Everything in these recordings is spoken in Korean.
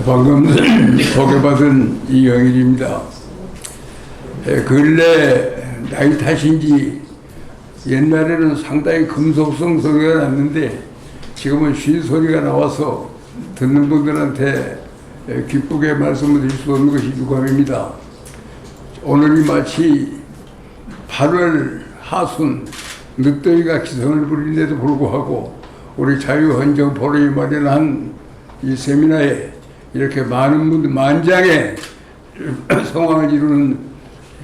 방금 소개받은 이영일입니다. 근래 나이 탓인지 옛날에는 상당히 금속성 소리가 났는데 지금은 쉰 소리가 나와서 듣는 분들한테 기쁘게 말씀을 드릴 수 없는 것이 유감입니다. 오늘이 마치 8월 하순 늦더위가 기승을 부리는데도 불구하고 우리 자유헌정 포럼이 마련한 이 세미나에 이렇게 많은 분들 만장의 성황을 이루는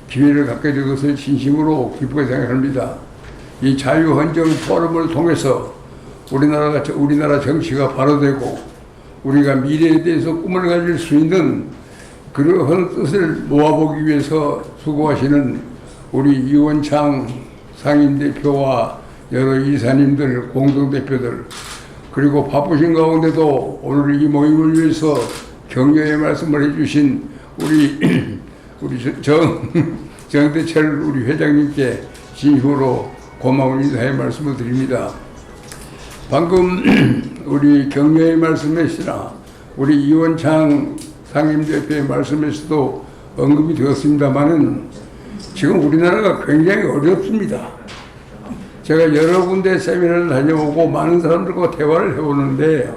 기회를 갖게 된 것을 진심으로 기쁘게 생각합니다. 이 자유헌정 포럼을 통해서 우리나라 정치가 바로되고 우리가 미래에 대해서 꿈을 가질 수 있는 그러한 뜻을 모아보기 위해서 수고하시는 우리 이원창 상임대표와 여러 이사님들, 공동대표들, 그리고 바쁘신 가운데도 오늘 이 모임을 위해서 격려의 말씀을 해주신 우리 정대철 우리 회장님께 진심으로 고마운 인사의 말씀을 드립니다. 방금 우리 격려의 말씀에서나 우리 이원창 상임대표의 말씀에서도 언급이 되었습니다마는 지금 우리나라가 굉장히 어렵습니다. 제가 여러 군데 세미나를 다녀오고 많은 사람들과 대화를 해보는데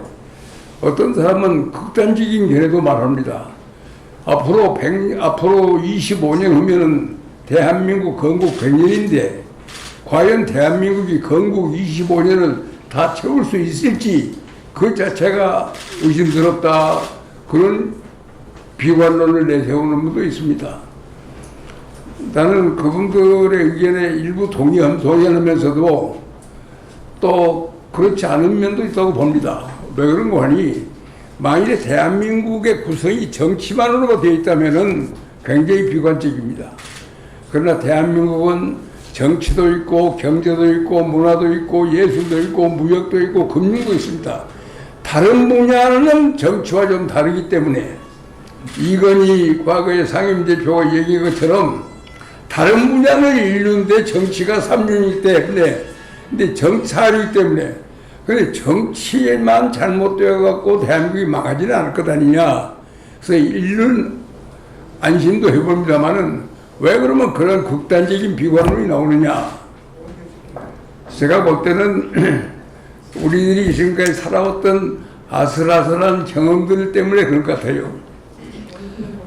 어떤 사람은 극단적인 견해도 말합니다. 앞으로 25년 후면은 대한민국 건국 100년인데 과연 대한민국이 건국 25년을 다 채울 수 있을지 그 자체가 의심스럽다, 그런 비관론을 내세우는 분도 있습니다. 나는 그분들의 의견에 일부 동의하면서도 또 그렇지 않은 면도 있다고 봅니다. 왜 그런 거 하니, 만일에 대한민국의 구성이 정치만으로 되어 있다면 굉장히 비관적입니다. 그러나 대한민국은 정치도 있고 경제도 있고 문화도 있고 예술도 있고 무역도 있고 금융도 있습니다. 다른 분야는 정치와 좀 다르기 때문에 이건희 과거의 상임대표가 얘기한 것처럼 다른 분야는 인류인데 정치가 3륜이기 때문에, 근데 4륜이기 때문에, 근데 정치에만 잘못되어 갖고 대한민국이 망하지는 않을 것 아니냐. 그래서 인류는 안심도 해봅니다만은 왜 그러면 그런 극단적인 비관론이 나오느냐. 제가 볼 때는 우리들이 지금까지 살아왔던 아슬아슬한 경험들 때문에 그럴 것 같아요.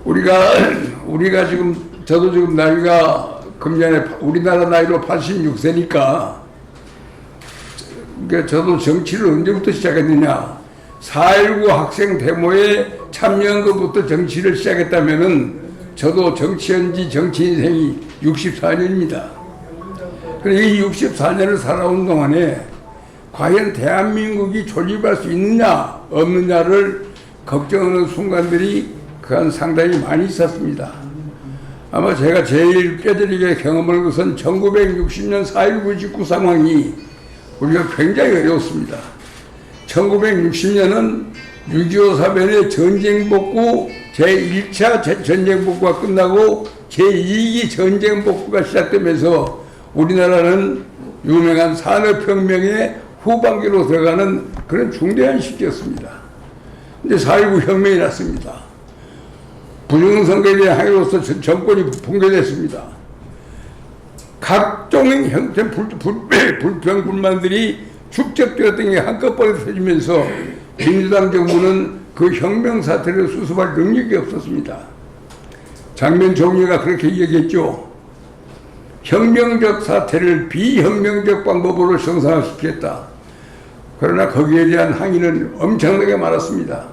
우리가 지금, 저도 지금 나이가 금년에 우리나라 나이로 86세니까, 그러니까 저도 정치를 언제부터 시작했느냐. 4.19 학생 데모에 참여한 것부터 정치를 시작했다면은 저도 정치한지 정치 인생이 64년입니다. 이 64년을 살아온 동안에 과연 대한민국이 존립할 수 있느냐 없느냐를 걱정하는 순간들이 그간 상당히 많이 있었습니다. 아마 제가 제일 뼈저리게 경험한 것은 1960년 4.19 직후 상황이 우리가 굉장히 어려웠습니다. 1960년은 6.25 사변의 전쟁 복구, 제1차 전쟁 복구가 끝나고 제2기 전쟁 복구가 시작되면서 우리나라는 유명한 산업혁명의 후반기로 들어가는 그런 중대한 시기였습니다. 근데 4.19 혁명이 났습니다. 부정선거에 대한 항의로서 정권이 붕괴됐습니다. 각종 형태 불평, 불만들이 축적되었던 게 한꺼번에 터지면서 민주당 정부는 그 혁명 사태를 수습할 능력이 없었습니다. 장면 총리가 그렇게 얘기했죠. 혁명적 사태를 비혁명적 방법으로 정상화시켰다. 그러나 거기에 대한 항의는 엄청나게 많았습니다.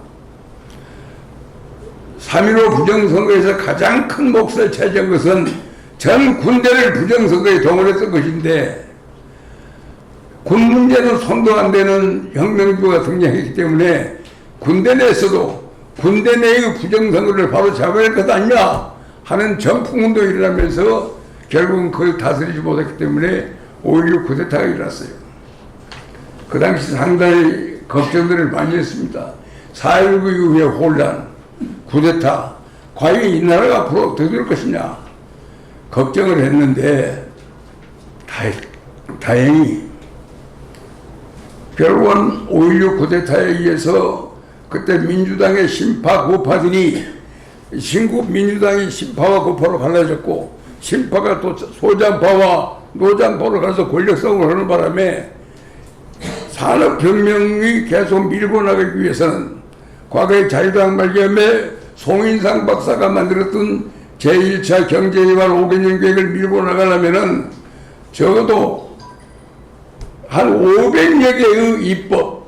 3.15 부정선거에서 가장 큰 몫을 차지한 것은 전 군대를 부정선거에 동원했던 것인데, 군 문제는 손도 안 되는 혁명주가 등장했기 때문에 군대 내에서도 군대 내의 부정선거를 바로 잡아야 할 것 아니냐 하는 정풍운동이 일어나면서 결국은 그걸 다스리지 못했기 때문에 5.16 쿠데타가 일어났어요. 그 당시 상당히 걱정들을 많이 했습니다. 4.19 이후의 혼란, 쿠데타, 과연 이 나라가 앞으로 어떻게 될 것이냐 걱정을 했는데 다행히 결국은 5.16 쿠데타에 의해서 그때 민주당의 신파 고파들이 민주당이 신파와 고파로 갈라졌고 신파가 또 소장파와 노장파로 가서 권력성을 하는 바람에 산업혁명이 계속 밀고 나가기 위해서는 과거에 자유당 말기암에 송인상 박사가 만들었던 제1차 경제개발 5개년 계획을 밀고 나가려면은 적어도 한 500여 개의 입법,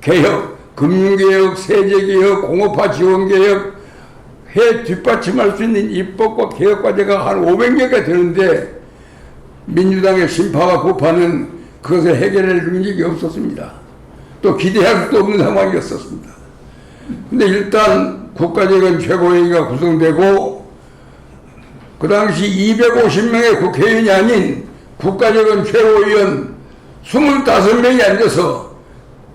개혁, 금융개혁, 세제개혁, 공업화 지원개혁 해 뒷받침할 수 있는 입법과 개혁 과제가 한 500여개가 되는데 민주당의 신파와 고파는 그것을 해결할 능력이 없었습니다. 또 기대할 수도 없는 상황이었었습니다. 근데 일단 국가재건 최고회의가 구성되고 그 당시 250명의 국회의원이 아닌 국가재건 최고위원 25명이 앉아서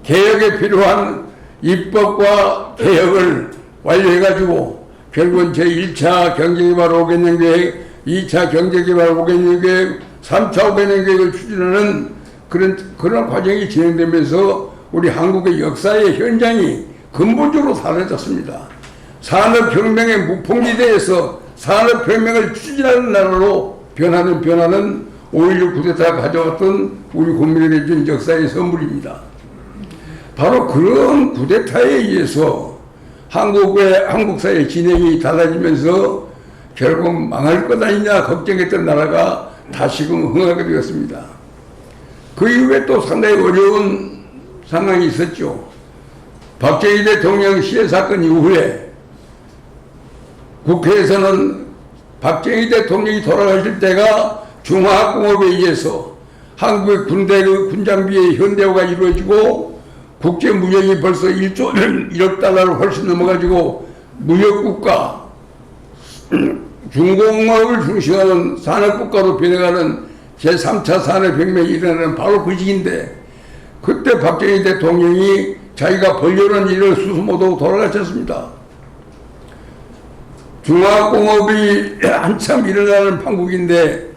개혁에 필요한 입법과 개혁을 완료해가지고 결국은 제1차 경제개발 5개년 계획, 2차 경제개발 5개년 계획, 3차 5개년 계획을 추진하는 그런 과정이 진행되면서 우리 한국의 역사의 현장이 근본적으로 사라졌습니다. 산업혁명의 무풍지대에서 산업혁명을 추진하는 나라로 변하는 5.16 쿠데타가 가져왔던 우리 국민에게 준 역사의 선물입니다. 바로 그런 쿠데타에 의해서 한국 사회 진행이 달라지면서 결국 망할 것 아니냐 걱정했던 나라가 다시금 흥하게 되었습니다. 그 이후에 또 상당히 어려운 상황이 있었죠. 박정희 대통령 시해 사건 이후에 국회에서는 박정희 대통령이 돌아가실 때가 중화학공업에 의해서 한국의 군대의 군장비의 현대화가 이루어지고 국제무역이 벌써 1조 1억 달러를 훨씬 넘어가지고 무역국가, 중공업을 중시하는 산업국가로 변해가는 제3차 산업혁명이 일어나는 바로 그 시기인데 그때 박정희 대통령이 자기가 벌려는 일을 수수 못하고 돌아가셨습니다. 중화공업이 한참 일어나는 판국인데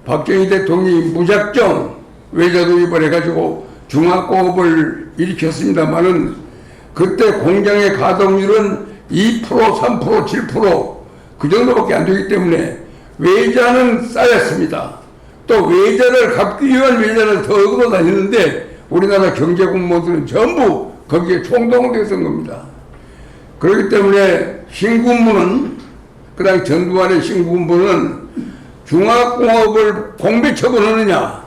박정희 대통령이 무작정 외자 도입을 해가지고 중화공업을 일으켰습니다만은 그때 공장의 가동률은 2%, 3%, 7% 그 정도밖에 안 되기 때문에 외자는 쌓였습니다. 또 외자를 갚기 위한 외자를 더 얻어 다니는데 우리나라 경제공무원들은 전부 거기에 총동원됐던 겁니다. 그렇기 때문에 신군부는 그다음 전두환의 신군부는 중화공업을 공배 처분하느냐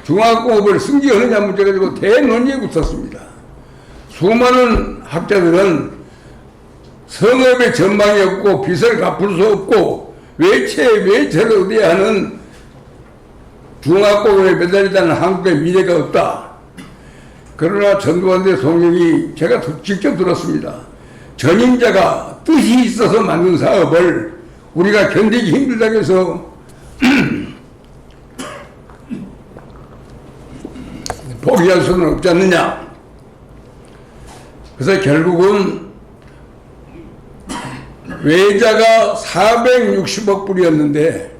중화공업을 승계하느냐 문제가 가지고 대논의에 붙었습니다. 수많은 학자들은 성업의 전망이 없고 빚을 갚을 수 없고 외채를 얻어야 하는 중화공업에 매달리다는 한국의 미래가 없다. 그러나 전두환 대통령이 제가 직접 들었습니다. 전임자가 뜻이 있어서 만든 사업을 우리가 견디기 힘들다고 해서 포기할 수는 없지 않느냐. 그래서 결국은 외자가 460억 불이었는데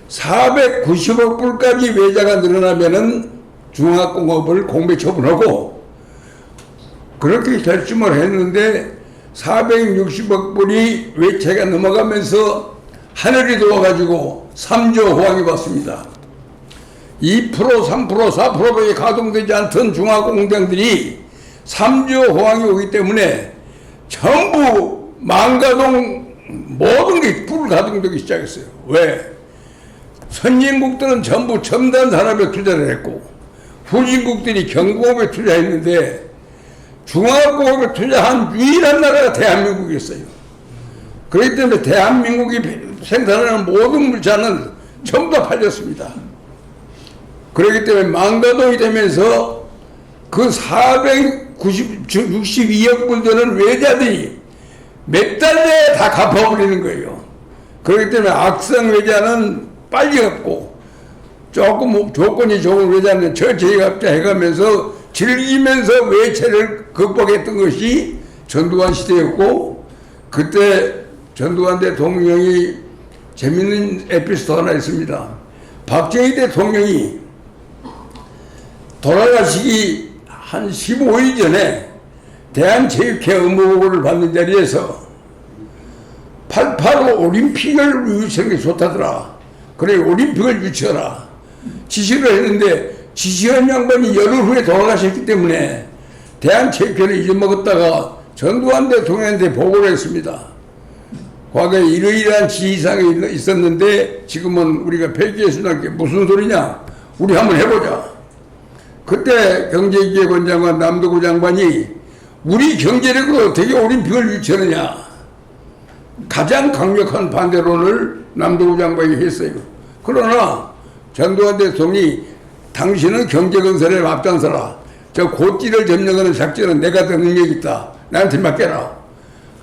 490억 불까지 외자가 늘어나면은 중화공업을 공배 처분하고 그렇게 결심을 했는데 460억 불이 외채가 넘어가면서 하늘이 도와가지고 3조 호황이 왔습니다. 2%, 3%, 4%밖에 가동되지 않던 중화공장들이 3조 호황이 오기 때문에 전부 망가동 모든 게 불가동되기 시작했어요. 왜? 선진국들은 전부 첨단 산업에 투자를 했고 후진국들이 경공업에 투자했는데 중화공업에 투자한 유일한 나라가 대한민국이었어요. 그렇기 때문에 대한민국이 생산하는 모든 물자는 전부 다 팔렸습니다. 그렇기 때문에 망가동이 되면서 그 462억 불 되는 외자들이 몇 달 내에 다 갚아버리는 거예요. 그렇기 때문에 악성 외자는 빨리 갚고 조금 조건이 좋은 외자는 저체납자 해가면서 즐기면서 외채를 극복했던 것이 전두환 시대였고 그때 전두환 대통령이 재밌는 에피소드 하나 있습니다. 박정희 대통령이 돌아가시기 한 15일 전에 대한체육회 업무보고를 받는 자리에서 88 올림픽을 유치하는 게 좋다더라. 그래 올림픽을 유치하라 지시를 했는데 지시한 양반이 열흘 후에 돌아가셨기 때문에 대한체육회를 잊어먹었다가 전두환 대통령한테 보고를 했습니다. 과거에 이러이러한 지시사항이 있었는데 지금은 우리가 폐기했으니까 무슨 소리냐, 우리 한번 해보자. 그때 경제기획원 장관 남도구 장관이 우리 경제력으로 어떻게 올림픽을 유치하느냐, 가장 강력한 반대론을 남도구 장관이 했어요. 그러나 전두환 대통령이 당신은 경제건설에 앞장서라, 저 고지를 점령하는 작전은 내가 더 능력 있다, 나한테 맡겨라.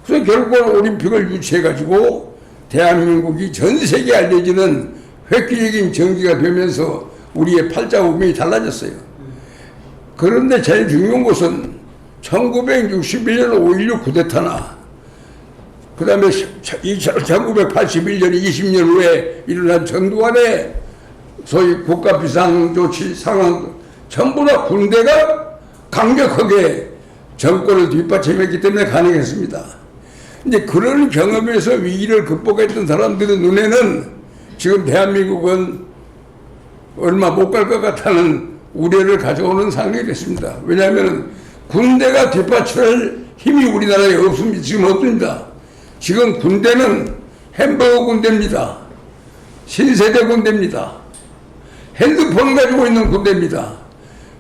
그래서 결국은 올림픽을 유치해가지고 대한민국이 전 세계에 알려지는 획기적인 정기가 되면서 우리의 팔자 운명이 달라졌어요. 그런데 제일 중요한 것은 1961년 5.16 쿠데타나, 그 다음에 1981년 20년 후에 일어난 전두환의 소위 국가 비상조치 상황, 전부 다 군대가 강력하게 정권을 뒷받침했기 때문에 가능했습니다. 이제 그런 경험에서 위기를 극복했던 사람들의 눈에는 지금 대한민국은 얼마 못 갈 것 같다는 우려를 가져오는 상황이 됐습니다. 왜냐하면 군대가 뒷받침할 힘이 우리나라에 없습니다. 지금 없습니다. 지금 군대는 햄버거 군대입니다. 신세대 군대입니다. 핸드폰 가지고 있는 군대입니다.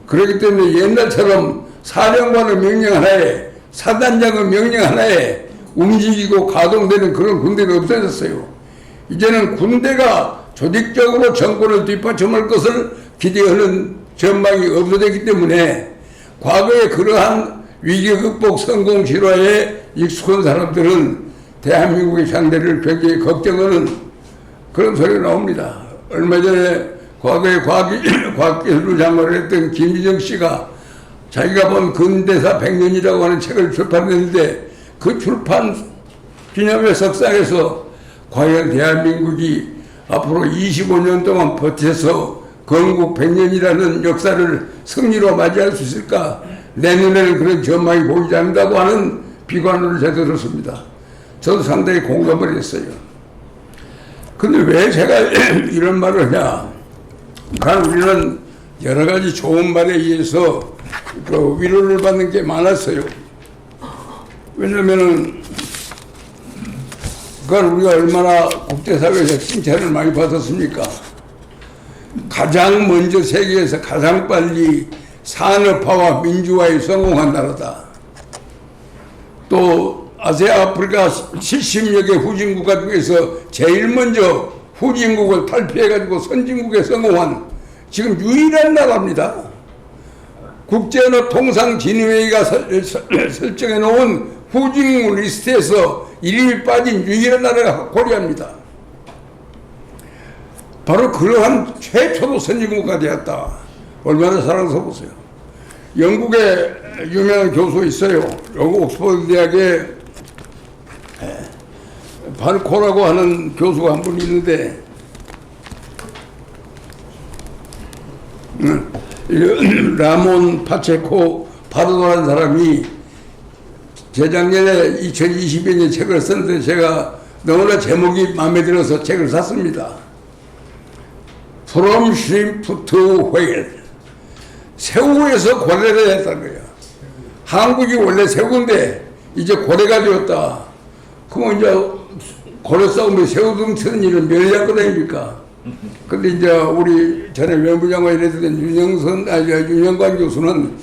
그렇기 때문에 옛날처럼 사령관의 명령 하나에, 사단장의 명령 하나에 움직이고 가동되는 그런 군대가 없어졌어요. 이제는 군대가 조직적으로 정권을 뒷받침할 것을 기대하는 전망이 없어졌기 때문에 과거에 그러한 위기 극복 성공 실화에 익숙한 사람들은 대한민국의 상대를 굉장히 걱정하는 그런 소리가 나옵니다. 얼마 전에 과거에 과학기술부 장관을 했던 김유정 씨가 자기가 본 근대사 100년이라고 하는 책을 출판했는데 그 출판 기념회 석상에서 과연 대한민국이 앞으로 25년 동안 버텨서 건국 100년이라는 역사를 승리로 맞이할 수 있을까, 내 눈에는 그런 전망이 보이지 않는다고 하는 비관을 제가 들었습니다. 저도 상당히 공감을 했어요. 근데 왜 제가 이런 말을 하냐, 우리는 여러 가지 좋은 말에 의해서 그 위로를 받는 게 많았어요. 왜냐면은 그건 우리가 얼마나 국제사회에서 칭찬을 많이 받았습니까? 가장 먼저 세계에서 가장 빨리 산업화와 민주화에 성공한 나라다. 또 아시아 아프리카 70여 개 후진국가 중에서 제일 먼저 후진국을 탈피해가지고 선진국에 성공한 지금 유일한 나라입니다. 국제언어통상진흥회의가 설정해 놓은 후진국 리스트에서 이름이 빠진 유일한 나라가 코리아입니다. 바로 그러한 최초로 선진국가 되었다. 얼마나 사랑스러워 보세요. 영국에 유명한 교수 있어요. 영국 옥스퍼드 대학에 발코라고 하는 교수가 한 분 있는데, 라몬 파체코 파르도라는 사람이 재작년에 2020년에 책을 썼는데 제가 너무나 제목이 마음에 들어서 책을 샀습니다. From Shrimp to Whale. 새우에서 고래를 했다는 거예요. 한국이 원래 새우인데 이제 고래가 되었다. 그러면 이제 고래 싸움에 새우 등치는 일은 멸리학거다입니까? 근데 이제 우리 전에 외무장관이 됐던 윤영관 교수는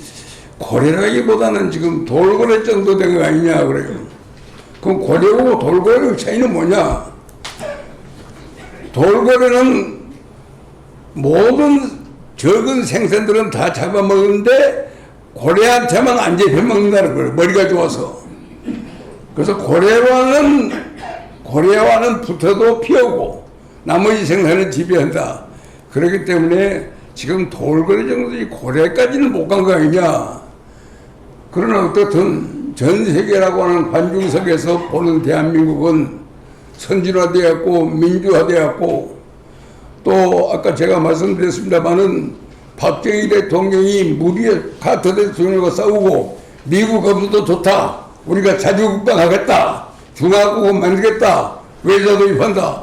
고래라기보다는 지금 돌고래 정도 된 거 아니냐 그래요. 그럼 고래하고 돌고래의 차이는 뭐냐? 돌고래는 모든 적은 생선들은 다 잡아먹는데 고래한테만 안 잡혀먹는다는 거예요. 머리가 좋아서. 그래서 고래와는 붙어도 피하고 나머지 생선은 지배한다. 그렇기 때문에 지금 돌고래 정도지 고래까지는 못 간 거 아니냐. 그러나 어떻든 전 세계라고 하는 관중석에서 보는 대한민국은 선진화되었고 민주화되었고, 또 아까 제가 말씀드렸습니다마는 박정희 대통령이 무리에 카터 대통령과 싸우고 미국 없어도 좋다. 우리가 자주국방하겠다. 중화국은 만들겠다. 외자 도입한다.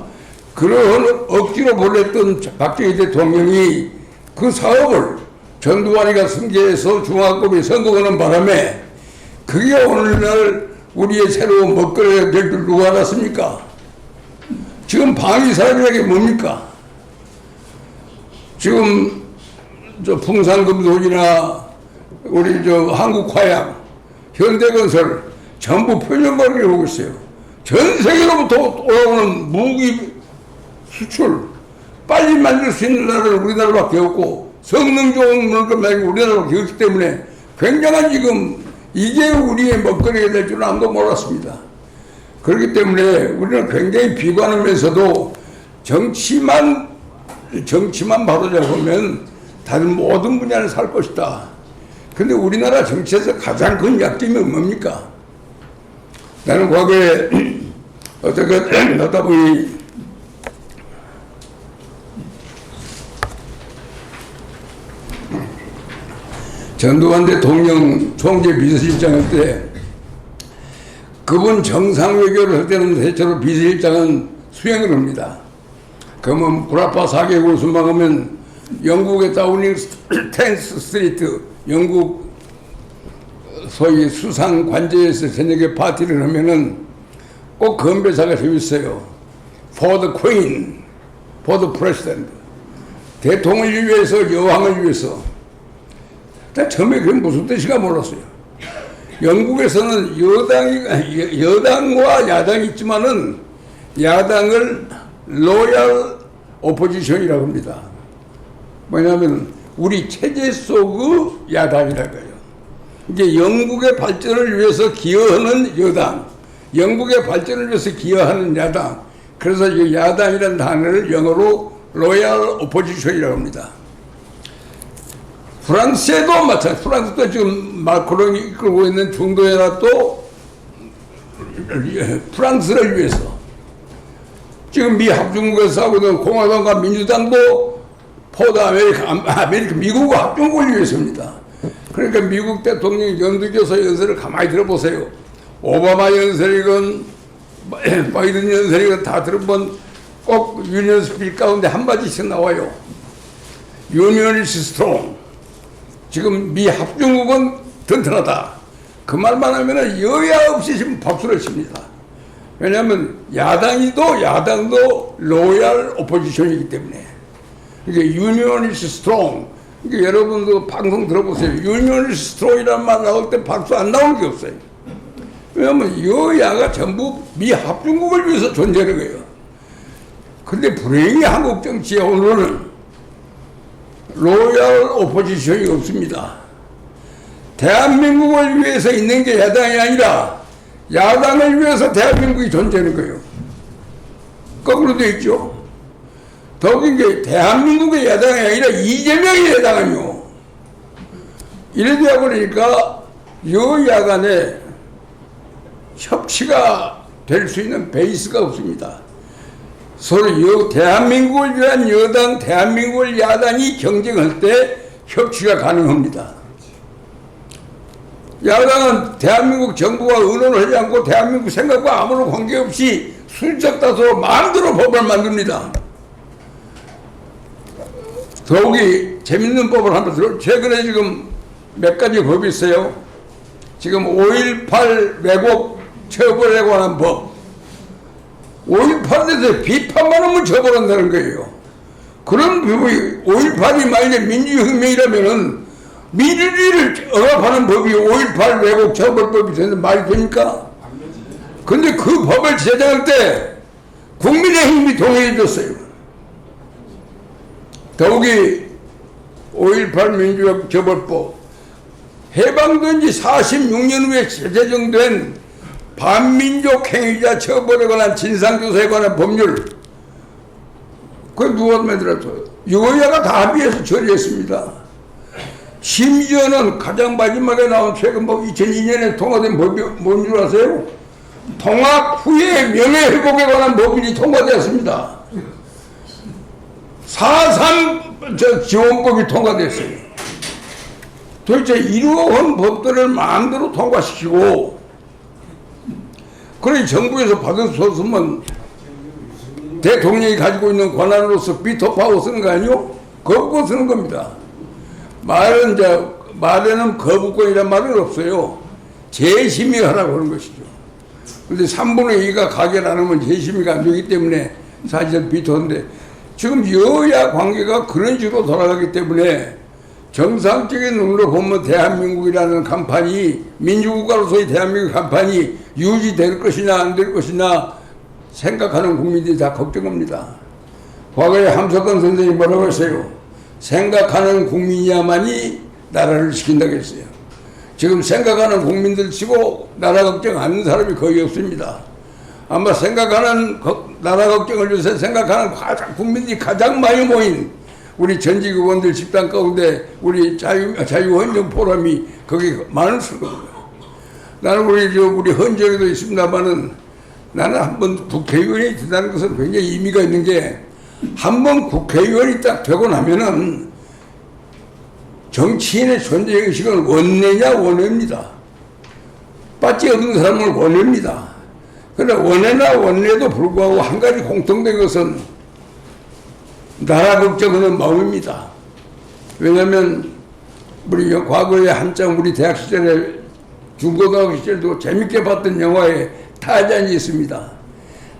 그런 억지로 보냈던 박정희 대통령이 그 사업을 전두환이가 승계해서 중화국이 성공하는 바람에 그게 오늘날 우리의 새로운 먹거리가 될 줄 누가 알았습니까? 지금 방위사업이라는 게 뭡니까? 지금 저 풍산금속이나 우리 저 한국화양, 현대건설 전부 표준거리를 오고 있어요. 전 세계로부터 올라오는 무기 수출 빨리 만들 수 있는 나라는 우리나라밖에 없고 성능 좋은 물건 말고 우리나라밖에 없기 때문에 굉장한 지금 이게 우리의 먹거리가 될 줄은 아무도 몰랐습니다. 그렇기 때문에 우리는 굉장히 비관하면서도 정치만 바로잡으면 다른 모든 분야를 살 것이다. 근데 우리나라 정치에서 가장 큰 약점이 뭡니까? 나는 과거에 어떻게 하다 보니 전두환 대통령 총재 비서실장일 때 그분 정상 외교를 할 때는 대체로 비서실장은 수행을 합니다. 그러면 브라파 4개국을 순방하면 영국의 다우닝 텐스 스트리트 영국 소위 수상 관제에서 저녁에 파티를 하면은 꼭 건배사가 재밌어요. For the Queen, for the President. 대통령을 위해서, 여왕을 위해서. 처음에 그게 무슨 뜻인가 몰랐어요. 영국에서는 여당과 야당이 있지만은 야당을 로얄 오포지션이라고 합니다. 뭐냐면 우리 체제 속의 야당이라고요. 이제 영국의 발전을 위해서 기여하는 여당, 영국의 발전을 위해서 기여하는 야당. 그래서 이 야당이라는 단어를 영어로 로얄 오포지션이라고 합니다. 프랑스에도 마찬가지. 프랑스도 지금 마크롱이 이끌고 있는 중도의 나라도 프랑스를 위해서 지금 미 합중국에서 싸우는 공화당과 민주당도 포드 아메리카 미국과 합중국을 위해서입니다. 그러니까 미국 대통령 연두교서 연설을 가만히 들어보세요. 오바마 연설이건 바이든 연설이건 다 들어보면 꼭 유니언 스피릿 가운데 한마디씩 나와요. 유니언 is strong. 지금 미 합중국은 튼튼하다. 그 말만 하면 여야 없이 지금 박수를 칩니다. 왜냐하면 야당도 로얄 오포지션이기 때문에. 이게 유니언 is strong. 그러니까 여러분도 방송 들어보세요. 유니언 is strong이라는 말 나올 때 박수 안 나올 게 없어요. 왜냐하면 여야가 전부 미 합중국을 위해서 존재하는 거예요. 근데 불행히 한국 정치에 오늘은 로얄 오포지션이 없습니다. 대한민국을 위해서 있는 게 야당이 아니라 야당을 위해서 대한민국이 존재하는 거예요. 거꾸로 되어 있죠. 더 웃긴 게 대한민국의 야당이 아니라 이재명의 야당 아니요. 이래되어 버리니까 여야 간에 협치가 될 수 있는 베이스가 없습니다. 서로 대한민국을 위한 여당, 대한민국을 야당이 경쟁할 때 협치가 가능합니다. 야당은 대한민국 정부와 의논을 하지 않고 대한민국 생각과 아무런 관계없이 순적 다수로 마음대로 법을 만듭니다. 더욱이 재밌는 법을 한번 들어. 최근에 지금 몇 가지 법이 있어요. 지금 5.18 왜곡 처벌에 관한 법. 5.18에 대해서 비판만 하면 처벌한다는 거예요. 그런 법이 5.18이 만약에 민주혁명이라면은 민주주의를 억압하는 법이 5.18 왜곡 처벌법이 되는 말이 됩니까? 근데 그 법을 제정할 때 국민의힘이 동의해 줬어요. 더욱이 5.18 민주적 처벌법 해방된 지 46년 후에 제정된 반민족 행위자 처벌에 관한 진상조사에 관한 법률 그걸 누가 만들었어요? 여야가 다 합의해서 처리했습니다. 심지어는 가장 마지막에 나온 최근 법 2002년에 통과된 법이 뭔 줄 아세요? 통합 후에 명예회복에 관한 법이 통과되었습니다. 4.3 지원법이 통과됐어요. 도대체 이러한 법들을 마음대로 통과시키고, 그래 정부에서 받을 수 없으면 대통령이 가지고 있는 권한으로서 비토파워 쓰는 거 아니요? 거부권 쓰는 겁니다. 말에는 거부권이란 말은 없어요. 재심의하라고 하는 것이죠. 근데 3분의 2가 가결 안 하면 재심의가 안 되기 때문에 사실 비토인데, 지금 여야 관계가 그런 식으로 돌아가기 때문에 정상적인 눈으로 보면 대한민국이라는 간판이, 민주국가로서의 대한민국 간판이 유지될 것이냐 안 될 것이냐 생각하는 국민들이 다 걱정합니다. 과거에 함석헌 선생님이 뭐라고 했어요? 생각하는 국민이야만이 나라를 지킨다고 했어요. 지금 생각하는 국민들 치고 나라 걱정 안 하는 사람이 거의 없습니다. 아마 나라 걱정을 요새 생각하는 국민들이 가장 많이 모인 우리 전직 의원들 집단 가운데 우리 자유헌정 포럼이 거기 많을 수가 없어요. 나는 우리 헌정에도 있습니다만은, 나는 한번 국회의원이 된다는 것은 굉장히 의미가 있는 게, 한번 국회의원이 딱 되고 나면은 정치인의 존재의식은 원내냐 원외입니다. 빠지 없는 사람은 원외입니다. 그러나 원외나 원내에도 불구하고 한 가지 공통된 것은 나라 걱정하는 마음입니다. 왜냐하면 우리 과거에 한창 우리 대학 시절에, 중고등학교 시절도 재밌게 봤던 영화에 타잔이 있습니다.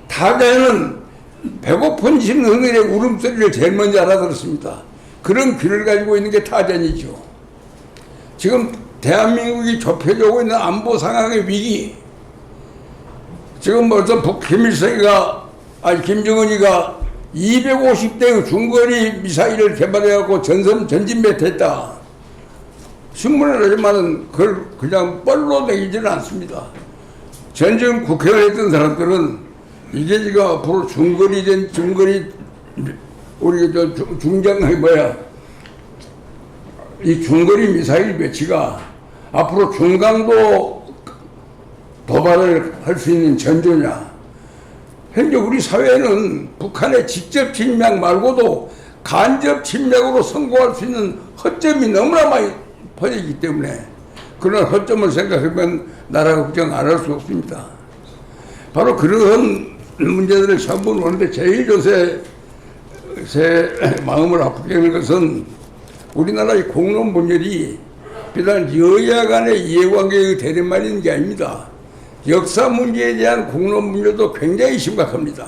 타잔은 배고픈 짐승들의 울음소리를 제일 먼저 알아들었습니다. 그런 귀를 가지고 있는 게 타잔이죠. 지금 대한민국이 좁혀지고 있는 안보 상황의 위기, 지금 벌써 김정은이가 250대의 중거리 미사일을 개발해갖고 전진 배치했다. 신문을 하지만은 그걸 그냥 뻘로 내기지는 않습니다. 전전 국회의원 했던 사람들은 이게 지금 앞으로 중거리 우리 이 중거리 미사일 배치가 앞으로 중강도 도발을 할 수 있는 전조냐. 현재 우리 사회는 북한의 직접 침략 말고도 간접 침략으로 성공할 수 있는 허점이 너무나 많이 퍼지기 때문에, 그런 허점을 생각하면 나라 걱정 안 할 수 없습니다. 바로 그런 문제들을 전부 보는데, 제일 요새 제 마음을 아프게 하는 것은 우리나라의 공론 분열이 비단 여야 간의 이해관계의 대립만인 게 아닙니다. 역사 문제에 대한 공론 분열도 굉장히 심각합니다.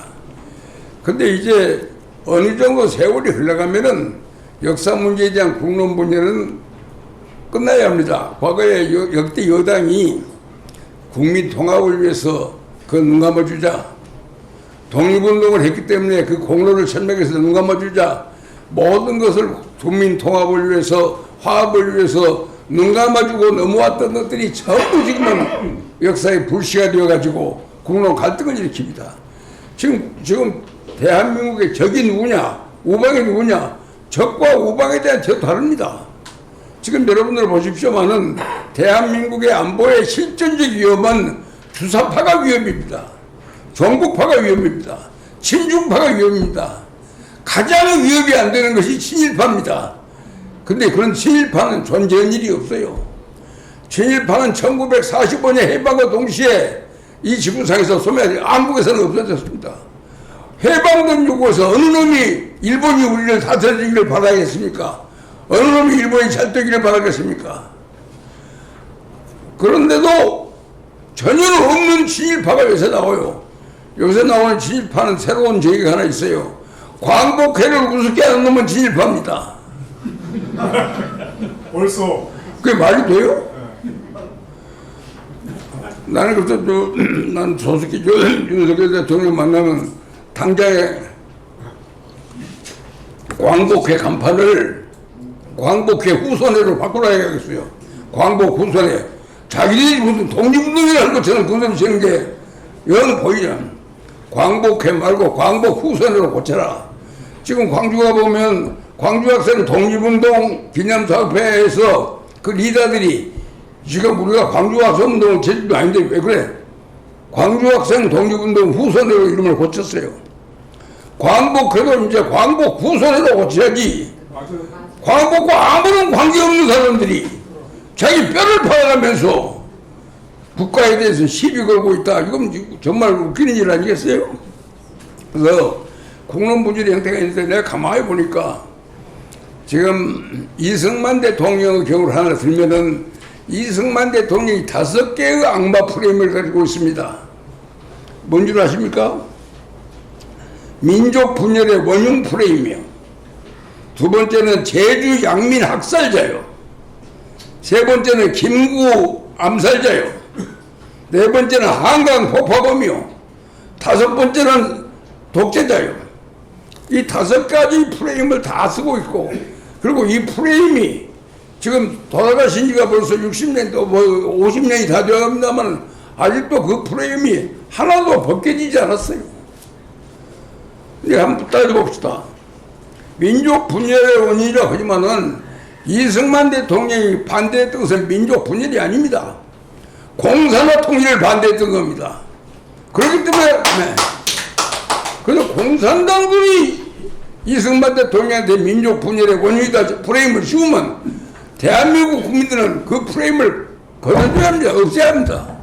근데 이제 어느 정도 세월이 흘러가면은 역사 문제에 대한 공론 분열은 끝나야 합니다. 과거에 역대 여당이 국민 통합을 위해서 눈 감아주자, 독립운동을 했기 때문에 그 공로를 천명해서 눈 감아주자, 모든 것을 국민 통합을 위해서, 화합을 위해서 눈 감아주고 넘어왔던 것들이 전부 지금은 역사의 불씨가 되어가지고 국론 갈등을 일으킵니다. 지금 대한민국의 적이 누구냐, 우방이 누구냐, 적과 우방에 대한 저 다릅니다. 지금 여러분들 보십시오만은 대한민국의 안보의 실전적 위험은 주사파가 위험입니다. 종북파가 위험입니다. 친중파가 위험입니다. 가장 위협이 안 되는 것이 친일파입니다. 근데 그런 친일파는 존재한 일이 없어요. 친일파는 1945년 해방과 동시에 이 지구상에서 소멸, 한국에서는 없어졌습니다. 해방된 요구에서 어느 놈이 일본이 우리를 다스리기를 바라겠습니까? 어느 놈이 일본이 잘 되기를 바라겠습니까? 그런데도 전혀 없는 친일파가 요새 나와요. 요새 나오는 친일파는 새로운 저기가 하나 있어요. 광복회를 우습게 하는 놈은 친일파입니다. 벌써 그게 말이 돼요? 나는 그래서 난 조숙히 윤석열 대통령 만나면 당장에 광복회 간판을 광복회 후손회로 바꾸라 해야겠어요. 광복 후손회. 자기들이 무슨 독립운동이라는 것처럼 그런 지는 게 영 보이잖아. 광복회 말고 광복 후손회로 고쳐라. 지금 광주 가보면 광주 학생 독립운동 기념사업회에서 그 리더들이 지금 우리가 광주 학생 운동은 제주도 아닌데 왜 그래? 광주 학생 독립운동 후손회로 이름을 고쳤어요. 광복회도 이제 광복 후손회로 고쳐야지. 광복과 아무런 관계없는 사람들이 자기 뼈를 팔아가면서 국가에 대해서 시비 걸고 있다. 이건 정말 웃기는 일 아니겠어요? 그래서 공론부질의 형태가 있는데 내가 가만히 보니까 지금 이승만 대통령의 경우를 하나 들면은 이승만 대통령이 5개의 악마 프레임을 가지고 있습니다. 뭔 줄 아십니까? 민족 분열의 원흉 프레임이요. 두 번째는 제주 양민 학살자요. 세 번째는 김구 암살자요. 네 번째는 한강 폭파범이요. 다섯 번째는 독재자요. 이 5가지 프레임을 다 쓰고 있고, 그리고 이 프레임이 지금 돌아가신 지가 벌써 60년 또 뭐 50년이 다 되어갑니다만 아직도 그 프레임이 하나도 벗겨지지 않았어요. 이제 한번 따져봅시다. 민족 분열의 원인이라고 하지만은 이승만 대통령이 반대했던 것은 민족 분열이 아닙니다. 공산화 통일을 반대했던 겁니다. 그렇기 때문에 그래서 공산당들이 이승만 대통령한테 민족 분열의 원인이다 프레임을 씌우면 대한민국 국민들은 그 프레임을 걸어줘야 합니다. 없애야 합니다.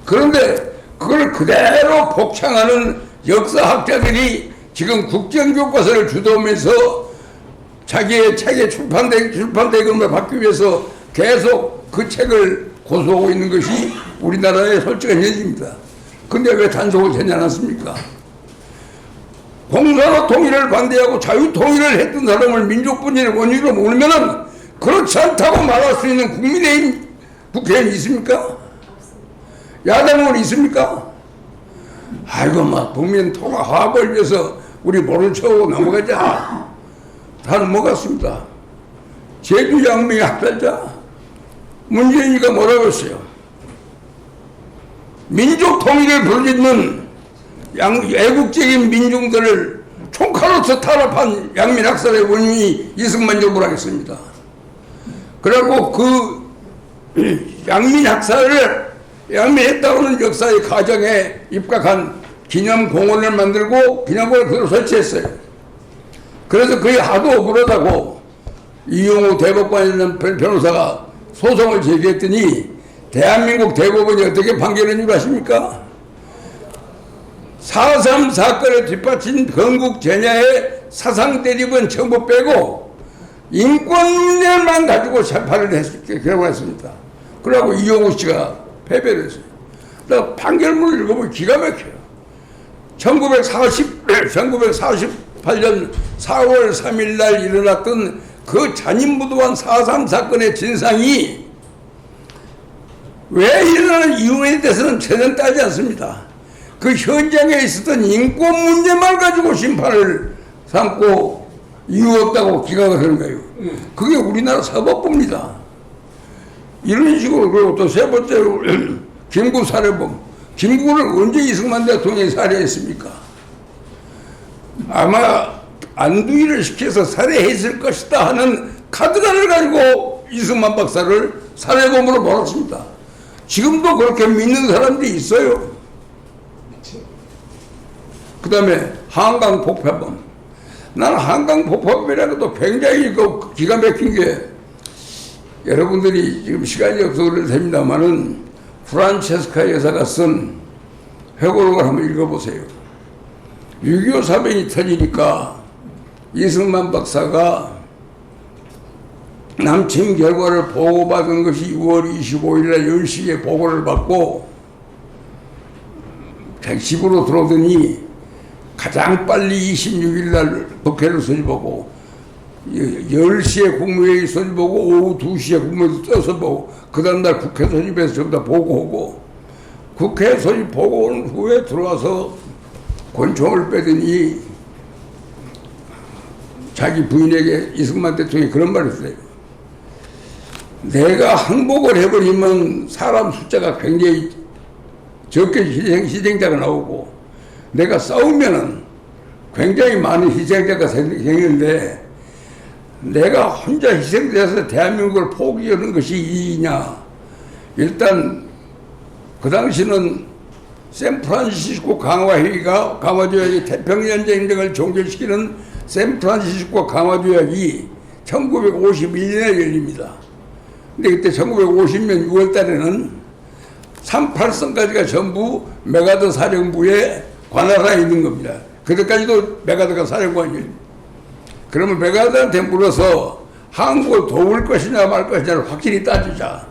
그런데 그걸 그대로 복창하는 역사학자들이 지금 국정교과서를 주도하면서 자기의 책의 출판대금을 받기 위해서 계속 그 책을 고수하고 있는 것이 우리나라의 솔직한 현실입니다. 근데 왜 단속을 되지 않았습니까? 공산화 통일을 반대하고 자유통일을 했던 사람을 민족분열의 원인으로 몰면은 그렇지 않다고 말할 수 있는 국민의힘 국회의원이 있습니까? 야당은 있습니까? 아이고, 막 국민 통합 화합을 위해서 우리 모른 척하고 넘어가자. 다 넘어갔습니다. 제주 양민의 학살자 문재인이가 뭐라고 했어요? 민족 통일을 부르짖는 애국적인 민중들을 총칼로서 탄압한 양민 학살의 원인이 이승만 정부라 했습니다. 그리고 그 양민 학살을 양민했다고는 역사의 가정에 입각한 기념공원을 만들고 기념공원을 그대로 설치했어요. 그래서 그게 하도 억울하다고 이용우 대법관이라는 변호사가 소송을 제기했더니 대한민국 대법원이 어떻게 판결한 줄 아십니까? 4.3 사건을 뒷받친 건국 전야의 사상 대립은 전부 빼고 인권 문제만 가지고 재판을 결정을 했습니다. 그러고 이용우 씨가 패배를 했어요. 그래서 판결문을 읽어보면 기가 막혀요. 1948년 4월 3일 날 일어났던 그 잔인무도한 4.3 사건의 진상이 왜 일어나는 이유에 대해서는 전혀 따지지 않습니다. 그 현장에 있었던 인권 문제만 가지고 심판을 삼고 이유 없다고 기각을 하는 거예요. 그게 우리나라 사법부입니다. 이런 식으로. 그리고 또 세 번째로 김구 살해범. 김구를 언제 이승만 대통령이 살해했습니까? 아마 안두희를 시켜서 살해했을 것이다 하는 카드를 가지고 이승만 박사를 살해범으로 몰았습니다. 지금도 그렇게 믿는 사람들이 있어요. 그 다음에 한강 폭파범. 나는 한강 폭파범이라는 것도 굉장히 기가 막힌 게, 여러분들이 지금 시간이 없어서 그래도 됩니다만은 프란체스카 여사가 쓴 회고록을 한번 읽어보세요. 6.25 사변이 터지니까 이승만 박사가 남침 결과를 보고받은 것이 6월 25일 날 10시에 보고를 받고 자기 집으로 들어오더니 가장 빨리 26일 날 국회를 소집하고 10시에 국무회의 소집하고 오후 2시에 국무회의 떠서 보고 그 다음날 국회 소집에서 전부 다 보고하고 국회 소집 보고 온 후에 들어와서 권총을 빼더니 자기 부인에게 이승만 대통령이 그런 말을 했어요. 내가 항복을 해버리면 사람 숫자가 굉장히 적게 희생자가 나오고 내가 싸우면은 굉장히 많은 희생자가 생기는데 내가 혼자 희생돼서 대한민국을 포기하는 것이 이익이냐. 일단 그 당시는 샌프란시스코 강화회의가 강화조약이 태평양 전쟁을 종결시키는 샌프란시스코 강화조약이 1951년에 열립니다. 근데 그때 1950년 6월 달에는 38선까지가 전부 메가더 사령부의 관할하에 있는 겁니다. 그때까지도 메가더가 사령관이에요. 그러면 메가더한테 물어서 한국을 도울 것이냐 말 것이냐를 확실히 따지자.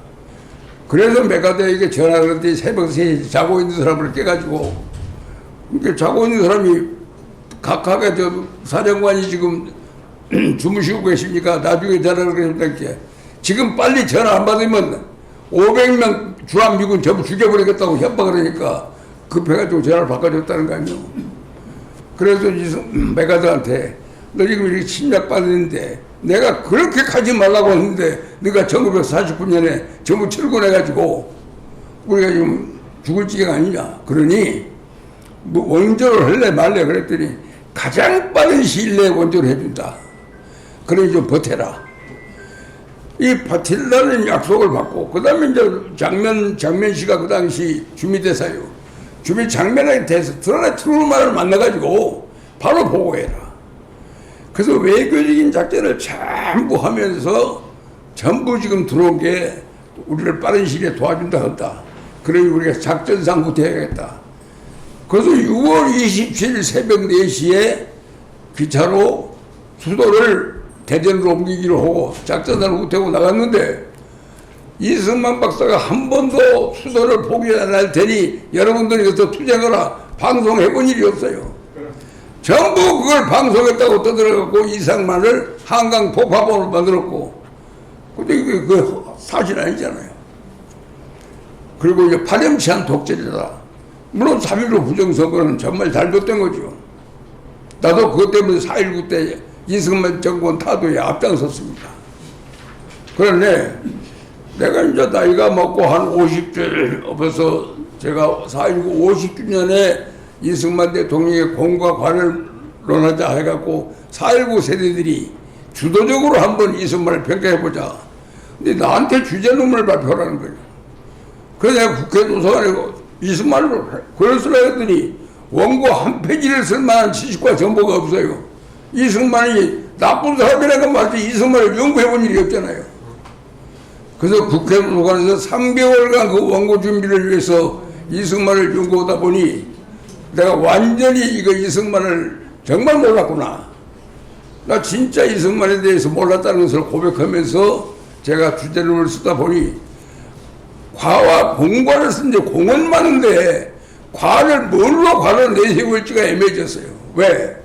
그래서 메가더에게 전화를 했더니 새벽 3시 자고 있는 사람을 깨가지고, 그러니까 자고 있는 사람이 각하가 저 사령관이 지금 주무시고 계십니까? 나중에 전화를 했다니까. 지금 빨리 전화 안 받으면 500명 주한미군 전부 죽여버리겠다고 협박을 하니까 급해가지고 전화를 바꿔줬다는 거 아니에요. 그래서 메가더한테 너 지금 이렇게 침략받았는데 내가 그렇게 가지 말라고 했는데 네가 1949년에 전부 철거해가지고 우리가 지금 죽을 지경 아니냐. 그러니 뭐 원조를 할래 말래 그랬더니 가장 빠른 시일 내에 원조를 해준다. 그러니 좀 버텨라. 이 버틸라는 약속을 받고, 그 다음에 이제 장면 씨가 그 당시 주미대사요. 주미 장면에 대해서 드러나 트루만을 만나가지고 바로 보고해라. 그래서 외교적인 작전을 전부 하면서 전부 지금 들어온 게 우리를 빠른 시일에 도와준다 한다. 그러니 우리가 작전상 후퇴해야겠다. 그래서 6월 27일 새벽 4시에 기차로 수도를 대전으로 옮기기로 하고 작전을 후퇴하고 나갔는데 이승만 박사가 한 번도 수도를 포기 안 할 테니 여러분들이 여기서 투쟁하라 방송해 본 일이 없어요. 전부 그걸 방송했다고 떠들어갖고 이승만을 한강 폭파범으로 만들었고, 근데 그 사실 아니잖아요. 그리고 이제 파렴치한 독재자다. 물론 3.15 부정선거는 정말 잘못된 거죠. 나도 그것 때문에 4.19 때 이승만 정권 타도에 앞장섰습니다. 그런데 내가 이제 나이가 먹고 한 50대 벌써 제가 4.19 50주년에 이승만 대통령의 공과 관을 논하자 해갖고 4.19 세대들이 주도적으로 한번 이승만을 평가해보자. 근데 나한테 주제논문을 발표하라는 거예요. 그래서 내가 국회 도서관에 이승만을 글을 쓰라 했더니 원고 한 페이지를 쓸만한 지식과 정보가 없어요. 이승만이 나쁜 사람이라는 건 맞지 이승만을 연구해본 일이 없잖아요. 그래서 국회 도서관에서 3개월간 그 원고 준비를 위해서 이승만을 연구하다 보니 내가 완전히 이거 이승만을 정말 몰랐구나. 나 진짜 이승만에 대해서 몰랐다는 것을 고백하면서 제가 주제를 쓰다 보니 과와 공과를 쓴데 공은 많은데 과를 뭘로 과를 내세울지가 애매해졌어요. 왜?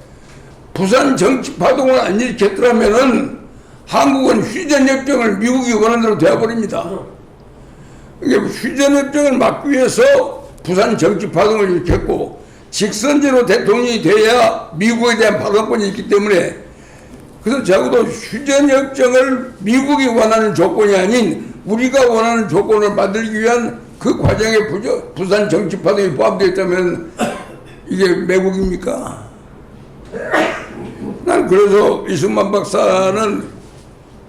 부산 정치파동을 안 일으켰더라면은 한국은 휴전협정을 미국이 원하는 대로 되어버립니다. 이게 휴전협정을 막기 위해서 부산 정치파동을 일으켰고 직선제로 대통령이 돼야 미국에 대한 파동권이 있기 때문에, 그래서 적어도 휴전협정을 미국이 원하는 조건이 아닌 우리가 원하는 조건을 만들기 위한 그 과정에 부산 정치파동이 포함되어 있다면 이게 매국입니까? 난 그래서 이승만 박사는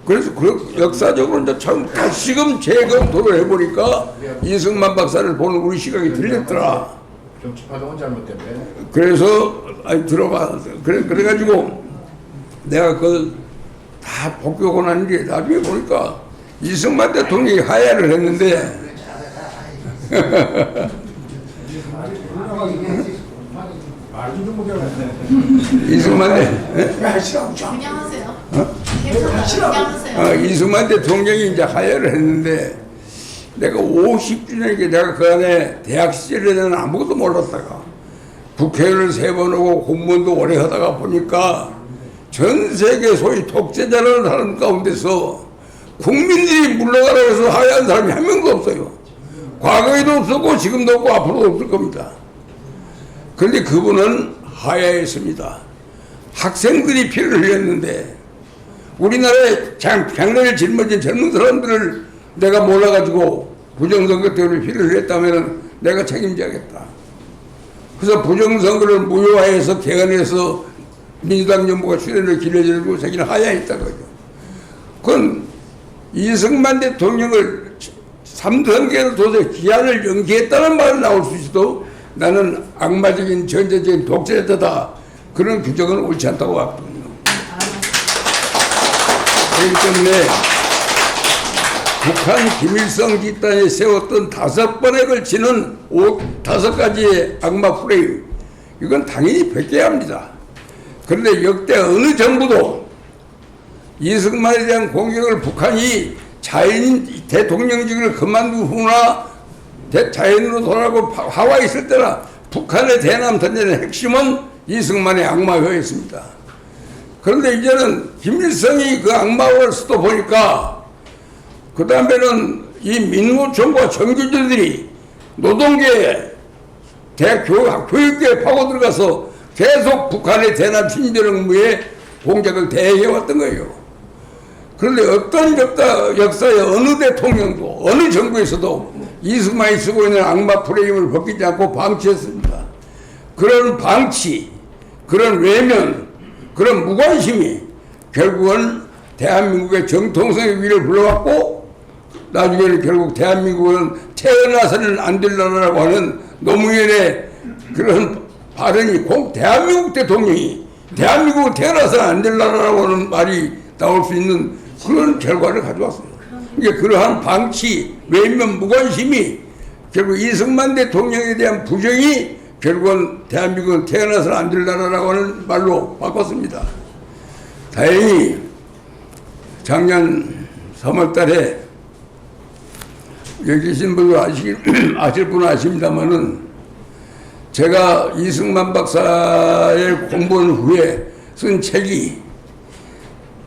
그래서 그 역사적으로 이제 참 다시금 재검토를 해보니까 이승만 박사를 보는 우리 시각이 틀렸더라. 정치파동은 잘못됐네. 그래서 아니 들어봐. 그래가지고 내가 그걸 다 복귀하고 난 뒤에 나중에 보니까 이승만 대통령이 하야를 했는데 이승만 대통령이 이제 하야를 했는데 내가 50주년이니까 내가 그 안에 대학 시절에는 아무것도 몰랐다가 국회의원을 3번 오고 공무원도 오래 하다가 보니까 전 세계 소위 독재자라는 사람 가운데서 국민들이 물러가라고 해서 하야한 사람이 한 명도 없어요. 과거에도 없었고 지금도 없고 앞으로도 없을 겁니다. 그런데 그분은 하야했습니다. 학생들이 피를 흘렸는데 우리나라에 장래를 짊어진 젊은 사람들을 내가 몰라가지고 부정선거 때문에 피를 흘렸다면 내가 책임져야겠다. 그래서 부정선거를 무효화해서 개헌해서 민주당 정부가 출연을 길러주고 자기는 하야했다는 거죠. 그건 이승만 대통령을 3선거에도 도저히 기한을 연기했다는 말은 나올 수 있어도 나는 악마적인 전제적인 독재자다. 그런 규정은 옳지 않다고 봤거든요. 그렇기 때문에 북한 김일성 집단이 세웠던 5번에 걸치는 5가지의 악마 프레임, 이건 당연히 베껴야 합니다. 그런데 역대 어느 정부도 이승만에 대한 공격을 북한이 자연 대통령직을 그만두거나 자연으로 돌아가고 하와이 있을 때나 북한의 대남 전쟁의 핵심은 이승만의 악마회였습니다. 그런데 이제는 김일성이 그 악마를 수도 보니까 그 다음에는 이 민노총과 정규직들이 노동계에 교육계에 파고 들어가서 계속 북한의 대남 친절 업무에 공격을 대해왔던 거예요. 그런데 어떤 역사의 어느 대통령도 어느 정부에서도 이승만이 쓰고 있는 악마 프레임을 벗기지 않고 방치했습니다. 그런 방치, 그런 외면, 그런 무관심이 결국은 대한민국의 정통성의 위를 불러왔고 나중에는 결국 대한민국은 태어나서는 안 될 나라라고 하는 노무현의 그런 발언이 대한민국 대통령이 대한민국은 태어나서는 안 될 나라라고 하는 말이 나올 수 있는 그런 결과를 가져왔어요. 그러니까 그러한 방치, 외면, 무관심이 결국 이승만 대통령에 대한 부정이 결국은 대한민국은 태어나서는 안 될 나라라고 하는 말로 바꿨습니다. 다행히 작년 3월 달에 여기 계신 분들 아실 분은 아십니다만은 제가 이승만 박사의 공부한 후에 쓴 책이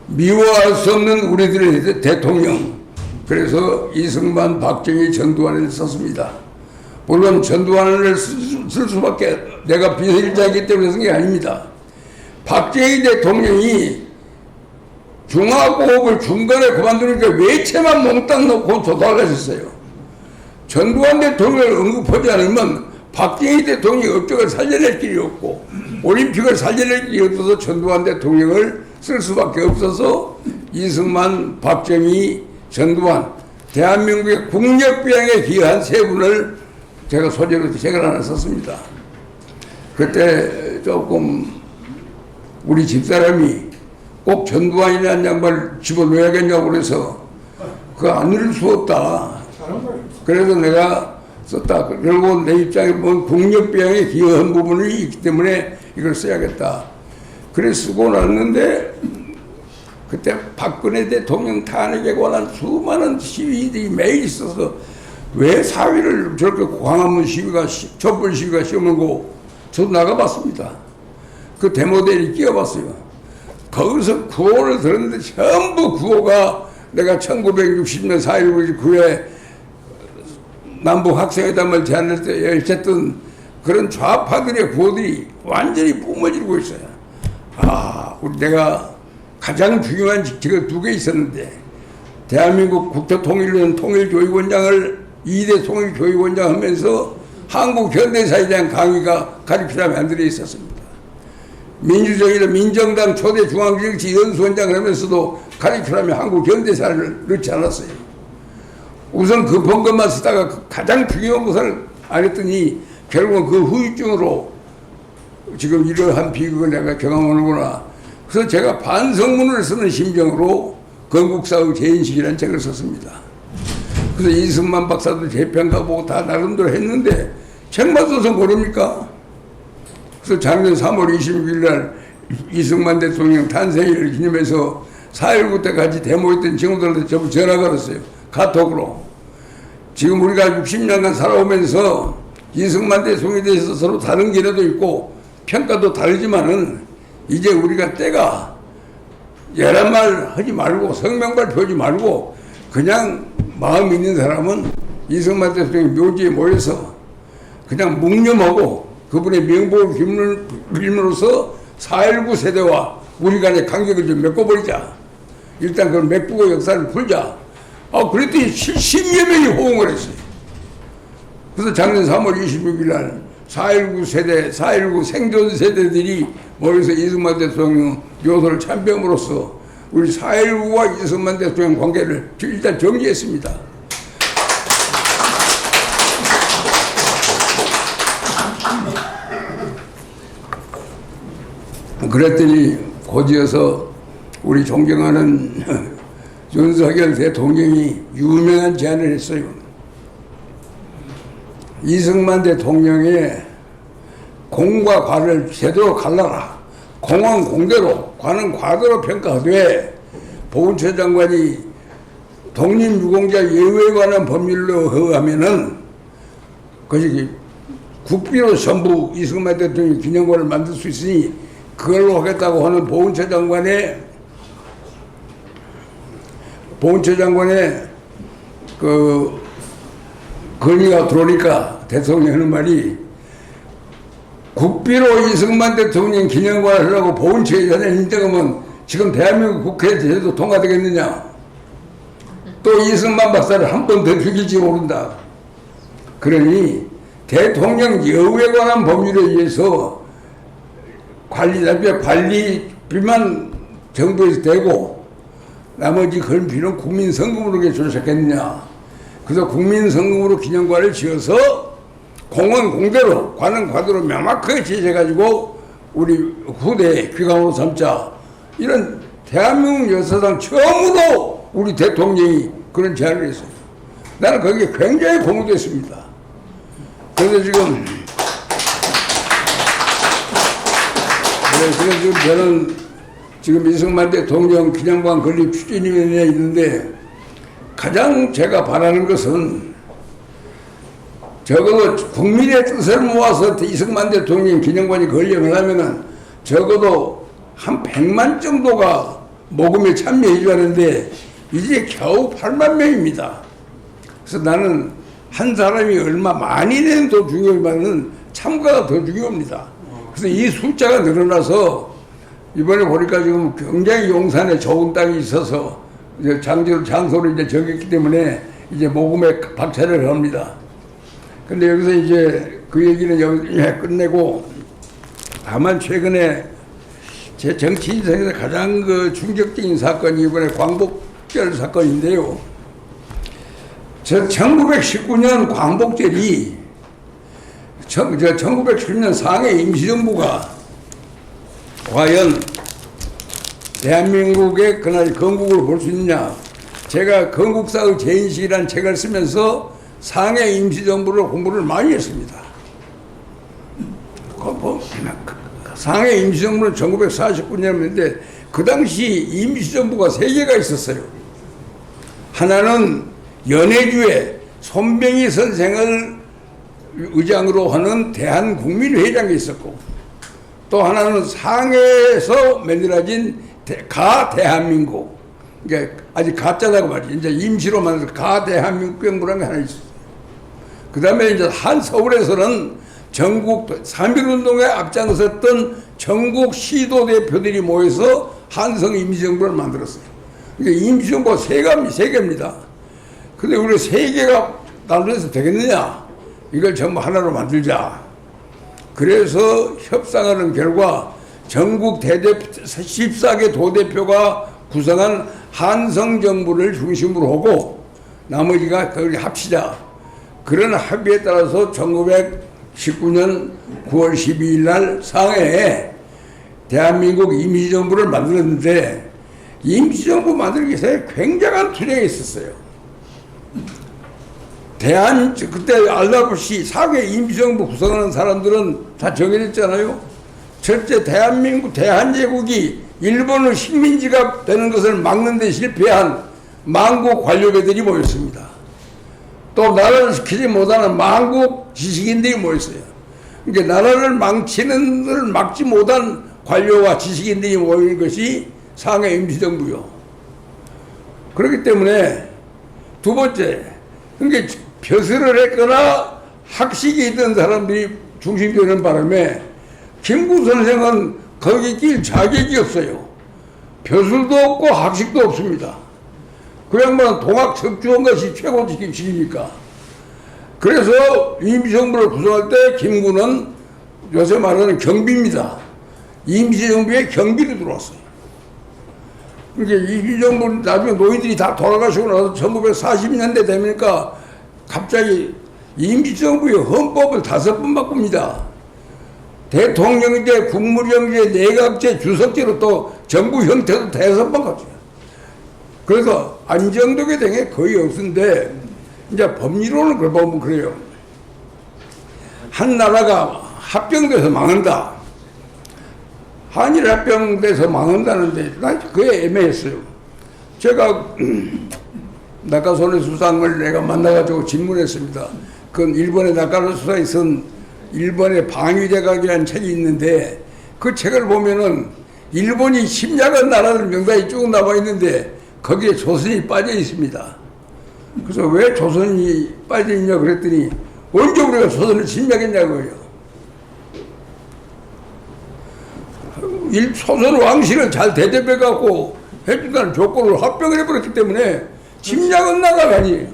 미워할 수 없는 우리들의 대통령, 그래서 이승만, 박정희, 전두환을 썼습니다. 물론 전두환을 쓸 수밖에 내가 비서실장이기 때문에 쓴 게 아닙니다. 박정희 대통령이 중화고업을 중간에 그만두니까 외채만 몽땅 넣고 돌아가셨어요. 전두환 대통령을 언급하지 않으면 박정희 대통령이 업적을 살려낼 길이 없고 올림픽을 살려낼 길이 없어서 전두환 대통령을 쓸 수밖에 없어서 이승만, 박정희, 전두환, 대한민국의 국력비양에 기여한 세 분을 제가 소재로 책을 하나 썼습니다. 그때 조금 우리 집사람이 꼭 전두환이라는 양반을 집어넣어야겠냐고 그래서 그거 안 읽을 수 없다. 그래서 내가 썼다. 결국 내 입장에 보면 국력비양에 기여한 부분이 있기 때문에 이걸 써야겠다. 그래 쓰고 났는데 그때 박근혜 대통령 탄핵에 관한 수많은 시위들이 매일 있어서 왜 사회를 저렇게 광화문 시위가 촛불 시위가 시험하고 저도 나가봤습니다. 그 데모대를 끼어봤어요. 거기서 구호를 들었는데 전부 구호가 내가 1960년 4.19 9회 남북 학생회담을 제안할 때 열쳤던 그런 좌파들의 구호들이 완전히 뿜어지고 있어요. 우리 내가 가장 중요한 직책을 2개 있었는데 대한민국 국토통일련 통일교육원장을 2대 통일교육원장 하면서 한국 현대사에 대한 강의가 가리키라면 안 들어 있었습니다. 민주정의나 민정당 초대 중앙정치 연수원장을 하면서도 가리키라면 한국 현대사를 넣지 않았어요. 우선 급한 것만 쓰다가 가장 중요한 것을 안 했더니 결국은 그 후유증으로 지금 이러한 비극을 내가 경험하는구나. 그래서 제가 반성문을 쓰는 심정으로 건국사의 재인식이라는 책을 썼습니다. 그래서 이승만 박사도 재평가 보고 다 나름대로 했는데 책만 써서 모릅니까? 그래서 작년 3월 26일 날 이승만 대통령 탄생일을 기념해서 4.19 때까지 데모했던 친구들한테 전부 전화가 왔어요. 카톡으로. 지금 우리가 60년간 살아오면서 이승만 대통령에 대해서 서로 다른 견해도 있고 평가도 다르지만은 이제 우리가 때가 열한 말 하지 말고 성명발표하지 말고 그냥 마음 있는 사람은 이승만 대통령 묘지에 모여서 그냥 묵념하고 그분의 명복을 빌므로써 4.19 세대와 우리 간의 간격을 좀 메꿔버리자. 일단 그걸 메꾸고 역사를 풀자. 그랬더니 70여 명이 호응을 했어요. 그래서 작년 3월 26일 날 4.19 세대, 4.19 생존 세대들이 모여서 이승만 대통령 묘소를 참배함으로써 우리 4.19와 이승만 대통령 관계를 일단 정리했습니다. 그랬더니 곧이어서 우리 존경하는 윤석열 대통령이 유명한 제안을 했어요. 이승만 대통령의 공과 과를 제대로 갈라라. 공은 공대로, 과는 과대로 평가하되 보훈처 장관이 독립유공자 예우에 관한 법률로 허가하면은 그것이 국비로 전부 이승만 대통령 기념관을 만들 수 있으니 그걸로 하겠다고 하는 보훈처 장관의 그 건의가 들어오니까 대통령이 하는 말이 국비로 이승만 대통령 기념관을 하려고 보훈처 예산을 인정하면 지금 대한민국 국회에서 통과되겠느냐. 또 이승만 박사를 한 번 더 죽일지 모른다. 그러니 대통령 여우에 관한 법률에 의해서 관리비만 정부에서 되고 나머지 그런 비는 국민성금으로 조작했느냐. 그래서 국민성금으로 기념관을 지어서 공은 공대로 과는 과대로 명확하게 지정해가지고 우리 후대에 귀감으로 삼자. 이런 대한민국 역사상 처음으로 우리 대통령이 그런 제안을 했어요. 나는 거기에 굉장히 고무됐습니다. 그래서 지금 저는 지금 이승만 대통령 기념관 건립 추진위원회에 있는데 가장 제가 바라는 것은 적어도 국민의 뜻을 모아서 이승만 대통령 기념관이 건립을 하면은 적어도 한 100만 정도가 모금에 참여해 줘야 하는데 이제 겨우 8만 명입니다. 그래서 나는 한 사람이 얼마 많이 내는 더 중요하지만은 참가가 더 중요합니다. 그래서 이 숫자가 늘어나서 이번에 보니까 지금 굉장히 용산에 좋은 땅이 있어서 이제 장소를 이제 정했기 때문에 이제 모금에 박차를 합니다. 근데 여기서 이제 그 얘기는 여기에 끝내고 다만 최근에 제 정치 인생에서 가장 그 충격적인 사건이 이번에 광복절 사건인데요. 1919년 광복절이 1910년 상해 임시정부가 과연 대한민국의 그날 건국을 볼 수 있느냐. 제가 건국사의 재인식이라는 책을 쓰면서 상해 임시정부를 공부를 많이 했습니다. 상해 임시정부는 1949년이었는데 그 당시 임시정부가 3개가 있었어요. 하나는 연해주에 손병희 선생을 의장으로 하는 대한국민회의장이 있었고 또 하나는 상해에서 만들어진 가대한민국, 그러니까 아직 가짜다고 말이죠. 이제 임시로 만들어서 가대한민국 정부라는 게 하나 있었어요. 그 다음에 이제 서울에서는 전국 3.1운동에 앞장섰던 전국 시도 대표들이 모여서 한성 임시정부를 만들었어요. 그러니까 임시정부가 3개입니다. 근데 우리 3개가 나눠서 되겠느냐? 이걸 전부 하나로 만들자. 그래서 협상하는 결과 전국 14개 도대표가 구성한 한성정부를 중심으로 하고 나머지가 그걸 합치자. 그런 합의에 따라서 1919년 9월 12일 날 상해에 대한민국 임시정부를 만들었는데 임시정부 만들기 위해서 굉장한 투쟁이 있었어요. 그때 알다시피 상해 임시정부 구성하는 사람들은 다 정해졌잖아요. 첫째, 대한민국, 대한제국이 일본의 식민지가 되는 것을 막는 데 실패한 망국 관료배들이 모였습니다. 또 나라를 지키지 못하는 망국 지식인들이 모였어요. 그러니까 나라를 망치는 걸 막지 못한 관료와 지식인들이 모인 것이 상해 임시정부요. 그렇기 때문에 두 번째, 그러니까 벼슬을 했거나 학식이 있던 사람들이 중심되는 바람에 김구 선생은 거기 낄 자격이 없어요. 벼슬도 없고 학식도 없습니다. 그 양반은 동학 척주한 것이 최고 지식이니까. 그래서 임시정부를 구성할 때 김구는 요새 말하는 경비입니다. 임시정부에 경비로 들어왔어요. 그러니까 임시정부 나중에 노인들이 다 돌아가시고 나서 1940년대 되니까 갑자기 임시정부의 헌법을 5번 바꿉니다. 대통령제, 국무령제, 내각제, 주석제로 또 정부 형태도 5번 바꿔요. 그래서 안정되게 된 게 거의 없는데 이제 법리로는 그걸 보면 그래요. 한 나라가 합병돼서 망한다. 한일 합병돼서 망한다는데 난 그게 애매했어요. 제가 낙하손의 수상을 내가 만나가지고 질문했습니다. 그건 일본의 낙하손 수상에 쓴 일본의 방위대각이라는 책이 있는데 그 책을 보면은 일본이 침략한 나라들 명단이 쭉 나와 있는데 거기에 조선이 빠져 있습니다. 그래서 왜 조선이 빠져 있냐 그랬더니 언제 우리가 조선을 침략했냐고요. 조선 왕실을 잘 대접해갖고 해준다는 조건으로 합병을 해버렸기 때문에 침략은 나라가 아니에요.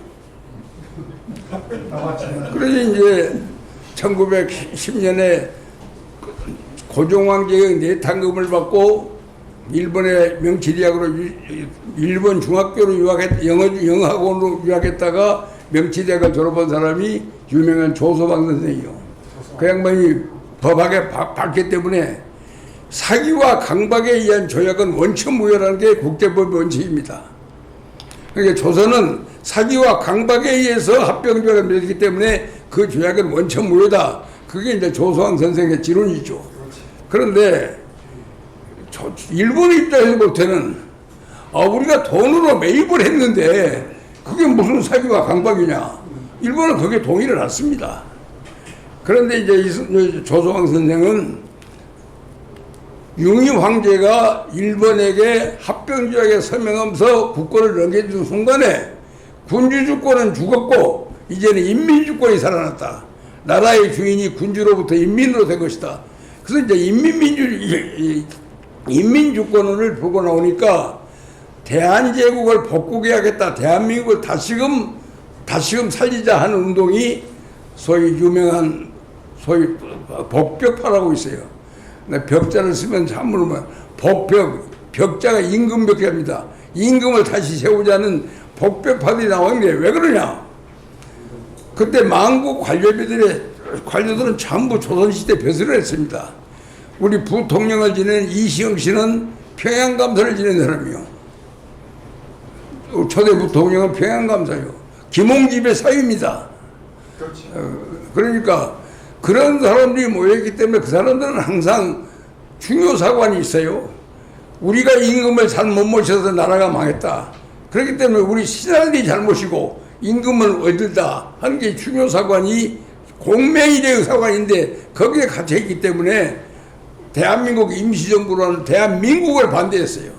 그래서 이제 1910년에 고종황제의 내탕금을 받고 일본의 명치대학으로 일본 중학교로 영어학원으로 유학했다가 명치대학을 졸업한 사람이 유명한 조소방 선생이요. 그 양반이 법학에 밝기 때문에 사기와 강박에 의한 조약은 원천무효라는 게 국제법의 원칙입니다. 그러니까 조선은 사기와 강박에 의해서 합병조약을 맺었기 때문에 그 조약은 원천무효다. 그게 이제 조소왕 선생의 지론이죠. 그런데 일본 입장에서 볼 때는 우리가 돈으로 매입을 했는데 그게 무슨 사기와 강박이냐. 일본은 거기에 동의를 않습니다. 그런데 이제 조소왕 선생은 융희 황제가 일본에게 합병조약에 서명하면서 국권을 넘겨준 순간에 군주주권은 죽었고 이제는 인민주권이 살아났다. 나라의 주인이 군주로부터 인민으로 된 것이다. 그래서 이제 인민주권을 보고 나오니까 대한제국을 복국해야겠다. 대한민국을 다시금 살리자 하는 운동이 소위 유명한 소위 복벽파라고 있어요. 벽자를 쓰면 참으로 벽자가 임금벽자입니다. 임금을 다시 세우자는 복벽파들이 나오는데 왜 그러냐? 그때 만국 관료들은 전부 조선시대 벼슬을 했습니다. 우리 부통령을 지낸 이시영 씨는 평양감사를 지낸 사람이요. 초대 부통령은 평양감사요. 김홍집의 사위입니다. 그러니까 그런 사람들이 모여있기 때문에 그 사람들은 항상 중요사관이 있어요. 우리가 임금을 잘못 모셔서 나라가 망했다. 그렇기 때문에 우리 신하들이 잘못이고 임금을 얻었다 하는 게 중요사관이 공명일의 사관인데 거기에 갇혀있기 때문에 대한민국 임시정부라는 대한민국을 반대했어요.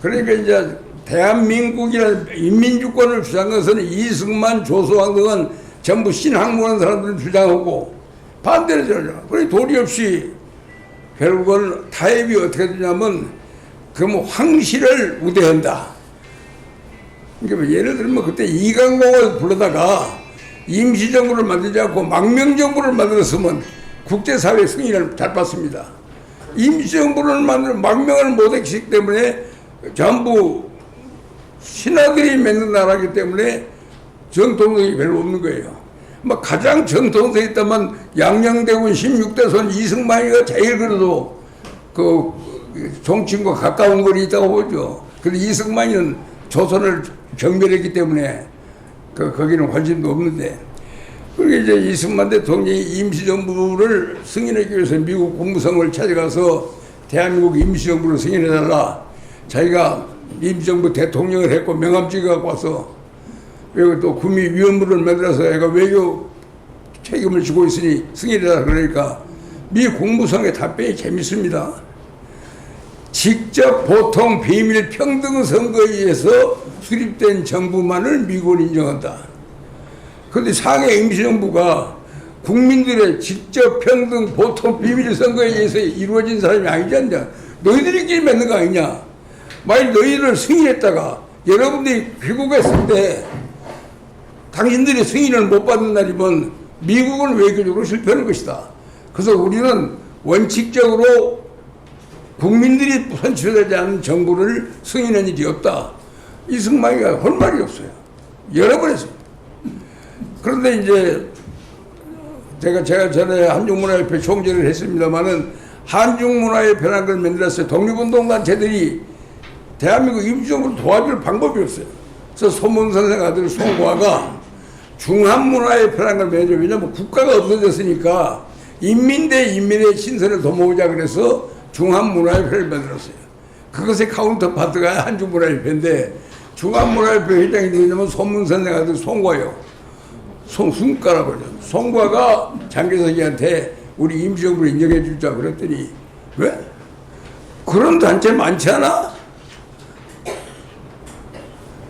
그러니까 이제 대한민국이라는 인민주권을 주장한 것은 이승만, 조소왕 등은 전부 신학문한 사람들을 주장하고 반대를 하죠. 그래 도리 없이 결국은 타협이 어떻게 되냐면 그러면 황실을 우대한다. 그러니까 예를 들면 그때 이강공을 불러다가 임시정부를 만들지 않고 망명정부를 만들었으면 국제사회 승인을 잘 받습니다. 임시정부를 만들어 망명을 못했기 때문에 전부 신하들이 맺는 나라이기 때문에 정통성이 별로 없는 거예요. 뭐 가장 정통성이 있다면 양녕대군 16대손 이승만이가 제일 그래도 그 정치인과 가까운 거리 있다고 보죠. 그런데 이승만이는 조선을 경멸했기 때문에 거기는 관심도 없는데, 그렇게 이제 이승만 대통령이 임시정부를 승인하기 위해서 미국 국무성을 찾아가서 대한민국 임시정부를 승인해달라. 자기가 임시정부 대통령을 했고 명함 찍어갖고 와서 여기 또 구미위원부를 만들어서 애가 외교 책임을 지고 있으니 승인해달라 그러니까 미 국무성의 답변이 재밌습니다. 직접 보통 비밀 평등 선거에 의해서 수립된 정부만을 미국은 인정한다. 그런데 상해 임시정부가 국민들의 직접 평등 보통 비밀 선거에 의해서 이루어진 사람이 아니지 않냐. 너희들끼리 맺는 거 아니냐. 만약 너희를 승인했다가 여러분들이 귀국했을 때 당신들이 승인을 못 받는 날이면 미국은 외교적으로 실패하는 것이다. 그래서 우리는 원칙적으로 국민들이 선출되지 않은 정부를 승인한 일이 없다. 이승만이가 할 말이 없어요. 여러 번 했습니다. 그런데 이제 제가 전에 한중문화협회 총재를 했습니다만은 한중문화협회라는 걸 만들었어요. 독립운동단체들이 대한민국 임시정부를 도와줄 방법이 없어요. 그래서 손문 선생 아들 송과가 중한문화협회라는 걸 맺어요. 왜냐하면 국가가 없어졌으니까 인민 대 인민의 신선을 도모으자 그래서 중한문화협회를 만들었어요. 그것의 카운터파트가 한중문화협회인데 중한문화협회 회장이 누구냐면 손문 선생 아들 송과요. 송순과라고 그러죠. 송과가 장개석이한테 우리 임시정부를 인정해 주자 그랬더니 왜? 그런 단체 많지 않아?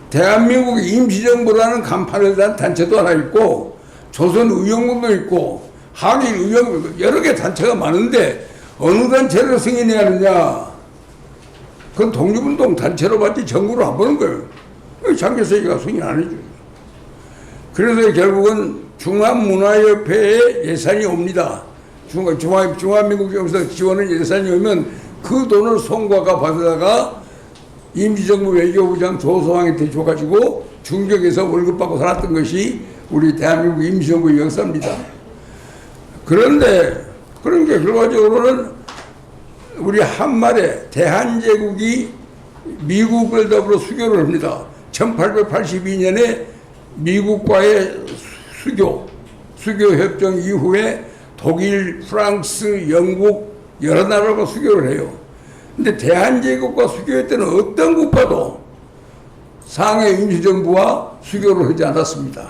대한민국 임시정부라는 간판을 단 단체도 하나 있고 조선의용군도 있고 한일의용 여러 개 단체가 많은데 어느 단체를 승인해야 하느냐? 그건 독립운동 단체로 받지 정부로 안 보는 거예요. 장개석이가 승인 안 해줘요. 그래서 결국은 중한문화협회에 예산이 옵니다. 중화민국 정부에서 지원은 예산이 오면 그 돈을 송과가 받아다가 임시정부 외교부장 조소왕한테 줘가지고 중격에서 월급 받고 살았던 것이 우리 대한민국 임시정부의 역사입니다. 그런데 그런 게 결과적으로는 우리 한말에 대한제국이 미국을 더불어 수교를 합니다. 1882년에 미국과의 수교협정 이후에 독일, 프랑스, 영국 여러 나라가 수교를 해요. 근데 대한제국과 수교할 때는 어떤 국가도 상해 임시정부와 수교를 하지 않았습니다.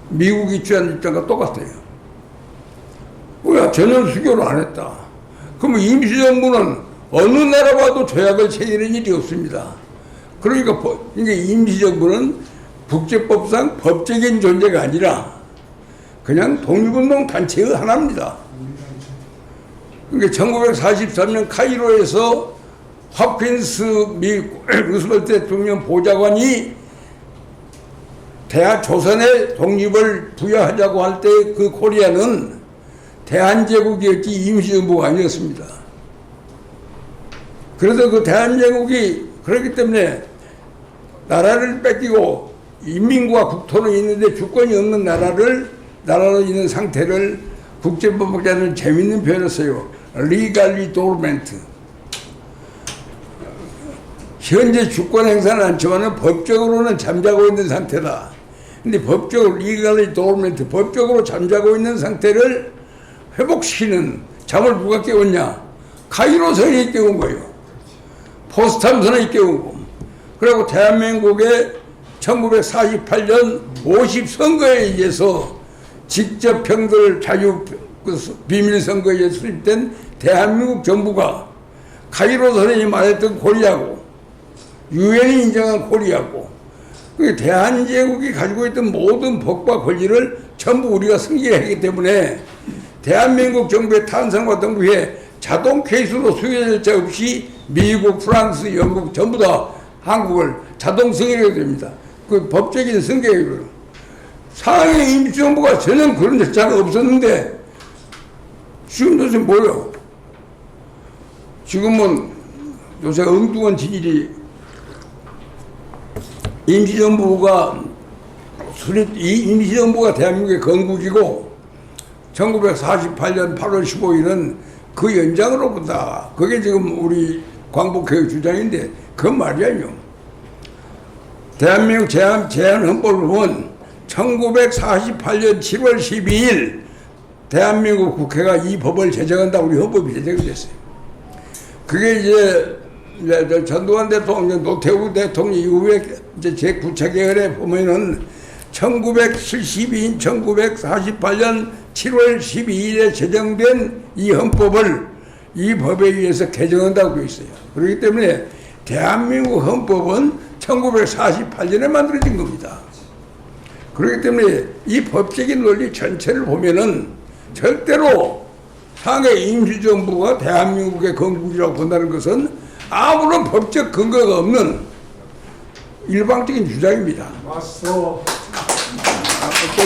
미국이 취한 입장과 똑같아요. 왜 전혀 수교를 안 했다. 그러면 임시정부는 어느 나라와도 조약을 체결한 일이 없습니다. 그러니까 이게 임시정부는 국제법상 법적인 존재가 아니라 그냥 독립운동 단체의 하나입니다. 그러니까 1943년 카이로에서 홉킨스 미 루스벨트 대통령 보좌관이 조선의 독립을 부여하자고 할 때 그 코리아는 대한제국이었지 임시정부가 아니었습니다. 그래서 그 대한제국이 그렇기 때문에 나라를 뺏기고 인민과 국토는 있는데 주권이 없는 나라로 있는 상태를 국제법학자는 재밌는 표현을 써요. legally dormant. 현재 주권 행사는 않지만 법적으로는 잠자고 있는 상태다. 근데 법적으로 legally dormant, 법적으로 잠자고 있는 상태를 회복시키는 잠을 누가 깨웠냐? 카이로 선이 깨운 거예요. 포스탐 선이 깨운 거. 그리고 대한민국의 1948년 50선거에 의해서 직접 평등 자유 비밀선거에 수립된 대한민국 정부가 카이로 선생이 말했던 코리아고 유엔이 인정한 코리아고 대한제국이 가지고 있던 모든 법과 권리를 전부 우리가 승계했기 때문에 대한민국 정부의 탄생과 동시에 자동 케이스로 수혜될 자 없이 미국, 프랑스, 영국 전부 다 한국을 자동 승인하게 됩니다. 그 법적인 승계예요. 상해 임시정부가 전혀 그런 절차가 없었는데 지금 요새 뭐예요? 지금은 요새 엉뚱한 진일이 임시정부가 대한민국의 건국이고 1948년 8월 15일은 그 연장으로 본다. 그게 지금 우리 광복회의 주장인데 그건 말이 아니요. 대한민국 제한헌법을 보면 1948년 7월 12일 대한민국 국회가 이 법을 제정한다. 우리 헌법이 제정이 됐어요. 그게 이제 전두환 대통령, 노태우 대통령 이후에 이제 제9차 보면은 1948년 7월 12일에 제정된 이 헌법을 이 법에 의해서 개정한다고 되어 있어요. 그렇기 때문에 대한민국 헌법은 1948년에 만들어진 겁니다. 그렇기 때문에 이 법적인 논리 전체를 보면은 절대로 상해 임시정부가 대한민국의 건국이라고 본다는 것은 아무런 법적 근거가 없는 일방적인 주장입니다. 왔어. 또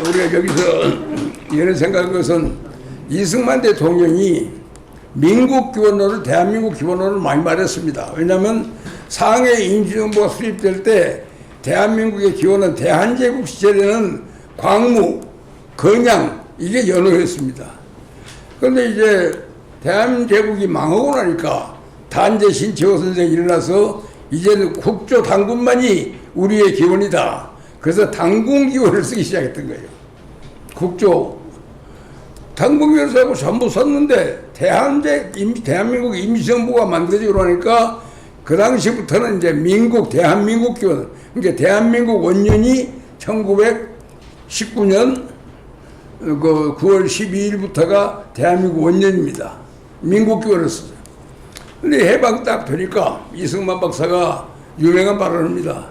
우리가 여기서 이런 생각한 것은 이승만 대통령이 민국 기원론을 대한민국 기원론을 많이 말했습니다. 왜냐하면 상해 임시정부가 수립될 때 대한민국의 기원은 대한제국 시절에는 광무, 건양 이게 연호였습니다. 그런데 이제 대한제국이 망하고 나니까 단재 신채호 선생이 일어나서 이제는 국조 당군만이 우리의 기원이다. 그래서 당군 기원을 쓰기 시작했던 거예요. 국조 당군 기원을 쓰고 전부 썼는데 대한민국 임시정부가 만들어지고 나니까 그 당시부터는 이제 대한민국 기원, 그러니까 대한민국 원년이 1919년 9월 12일부터가 대한민국 원년입니다. 민국 기원을 쓰죠. 근데 해방 딱 되니까 이승만 박사가 유명한 발언을 합니다.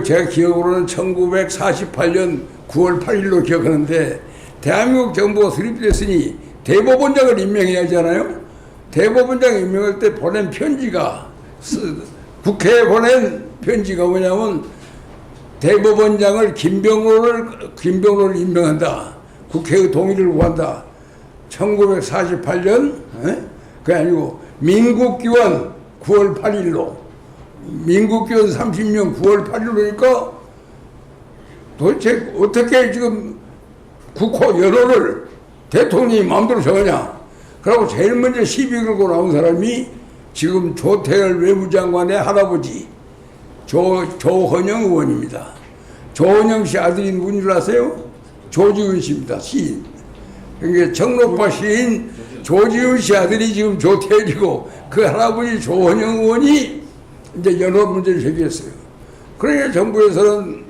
제가 기억으로는 1948년 9월 8일로 기억하는데 대한민국 정부가 수립됐으니 대법원장을 임명해야 하잖아요. 대법원장 임명할 때 보낸 편지가 국회에 보낸 편지가 뭐냐면 대법원장을 김병로를 임명한다. 국회의 동의를 구한다. 1948년 그게 아니고 민국기원 9월 8일로 민국기원 30년 9월 8일로니까 도대체 어떻게 지금 국호 연호를 대통령이 마음대로 정하냐. 그리고 제일 먼저 시비 걸고 나온 사람이 지금 조태열 외무장관의 할아버지 조헌영 의원입니다. 조헌영 씨 아들이 누군 줄 아세요? 조지훈 씨입니다. 시인. 그러니까 청록파 시인 조지훈 씨 아들이 지금 조태열이고 그 할아버지 조헌영 의원이 이제 연호 문제를 제기했어요. 그러니까 정부에서는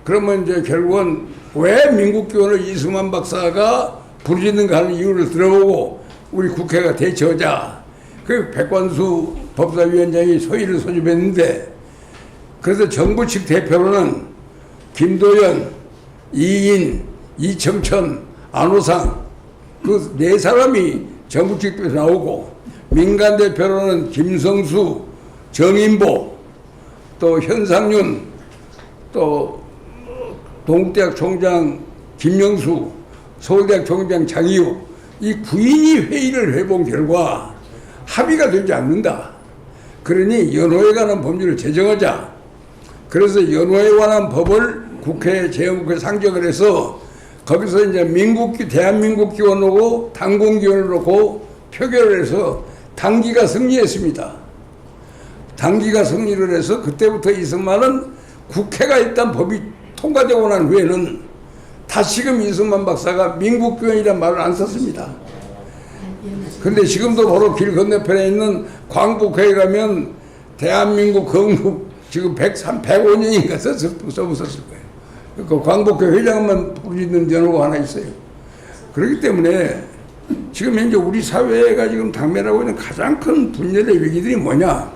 그러면 이제 결국은 왜 민국기원을 이승만 박사가 부르짖는가 하는 이유를 들어보고 우리 국회가 대처하자. 그 백관수 법사위원장이 소위를 소집했는데 그래서 정부 측 대표로는 김도연, 이인, 이청천, 안호상 그 네 사람이 정부 측 대표에서 나오고 민간 대표로는 김성수, 정인보, 또 현상윤, 또 동국대학 총장 김영수, 서울대학 총장 장이욱 이 9인이 회의를 해본 결과 합의가 되지 않는다. 그러니 연호에 관한 법률을 제정하자. 그래서 연호에 관한 법을 국회 재헌국회에 상정을 해서 거기서 이제 대한민국 기원하고 당군 기원을 놓고 표결을 해서 당기가 승리했습니다. 당기가 승리를 해서 그때부터 이승만은 국회가 일단 법이 통과되고 난 후에는 다시금 이승만 박사가 민국기원이라는 말을 안 썼습니다. 그런데 지금도 바로 길 건너편에 있는 광복회에 가면 대한민국 건국 지금 105년인가 써붙었을 거예요. 그 광복회 회장만 부르짖는 연호가 하나 있어요. 그렇기 때문에 지금 현재 우리 사회가 지금 당면하고 있는 가장 큰 분열의 위기들이 뭐냐.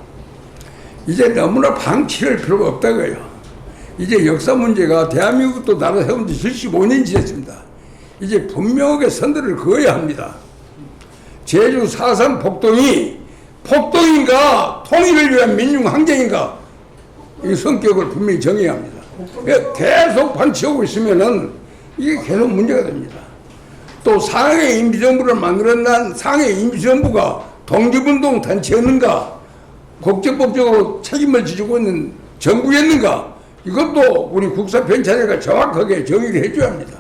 이제 너무나 방치할 필요가 없다고요. 이제 역사 문제가 대한민국도 나라 세운 지 75년 지났습니다. 이제 분명하게 선들을 그어야 합니다. 제주 4.3 폭동인가 통일을 위한 민중항쟁인가 이 성격을 분명히 정해야 합니다. 계속 방치하고 있으면은 이게 계속 문제가 됩니다. 또 상해 임시정부를 만들어낸 상해 임시정부가 독립운동 단체였는가 국제법적으로 책임을 지고 있는 정부였는가 이것도 우리 국사편찬회가 정확하게 정의를 해줘야 합니다.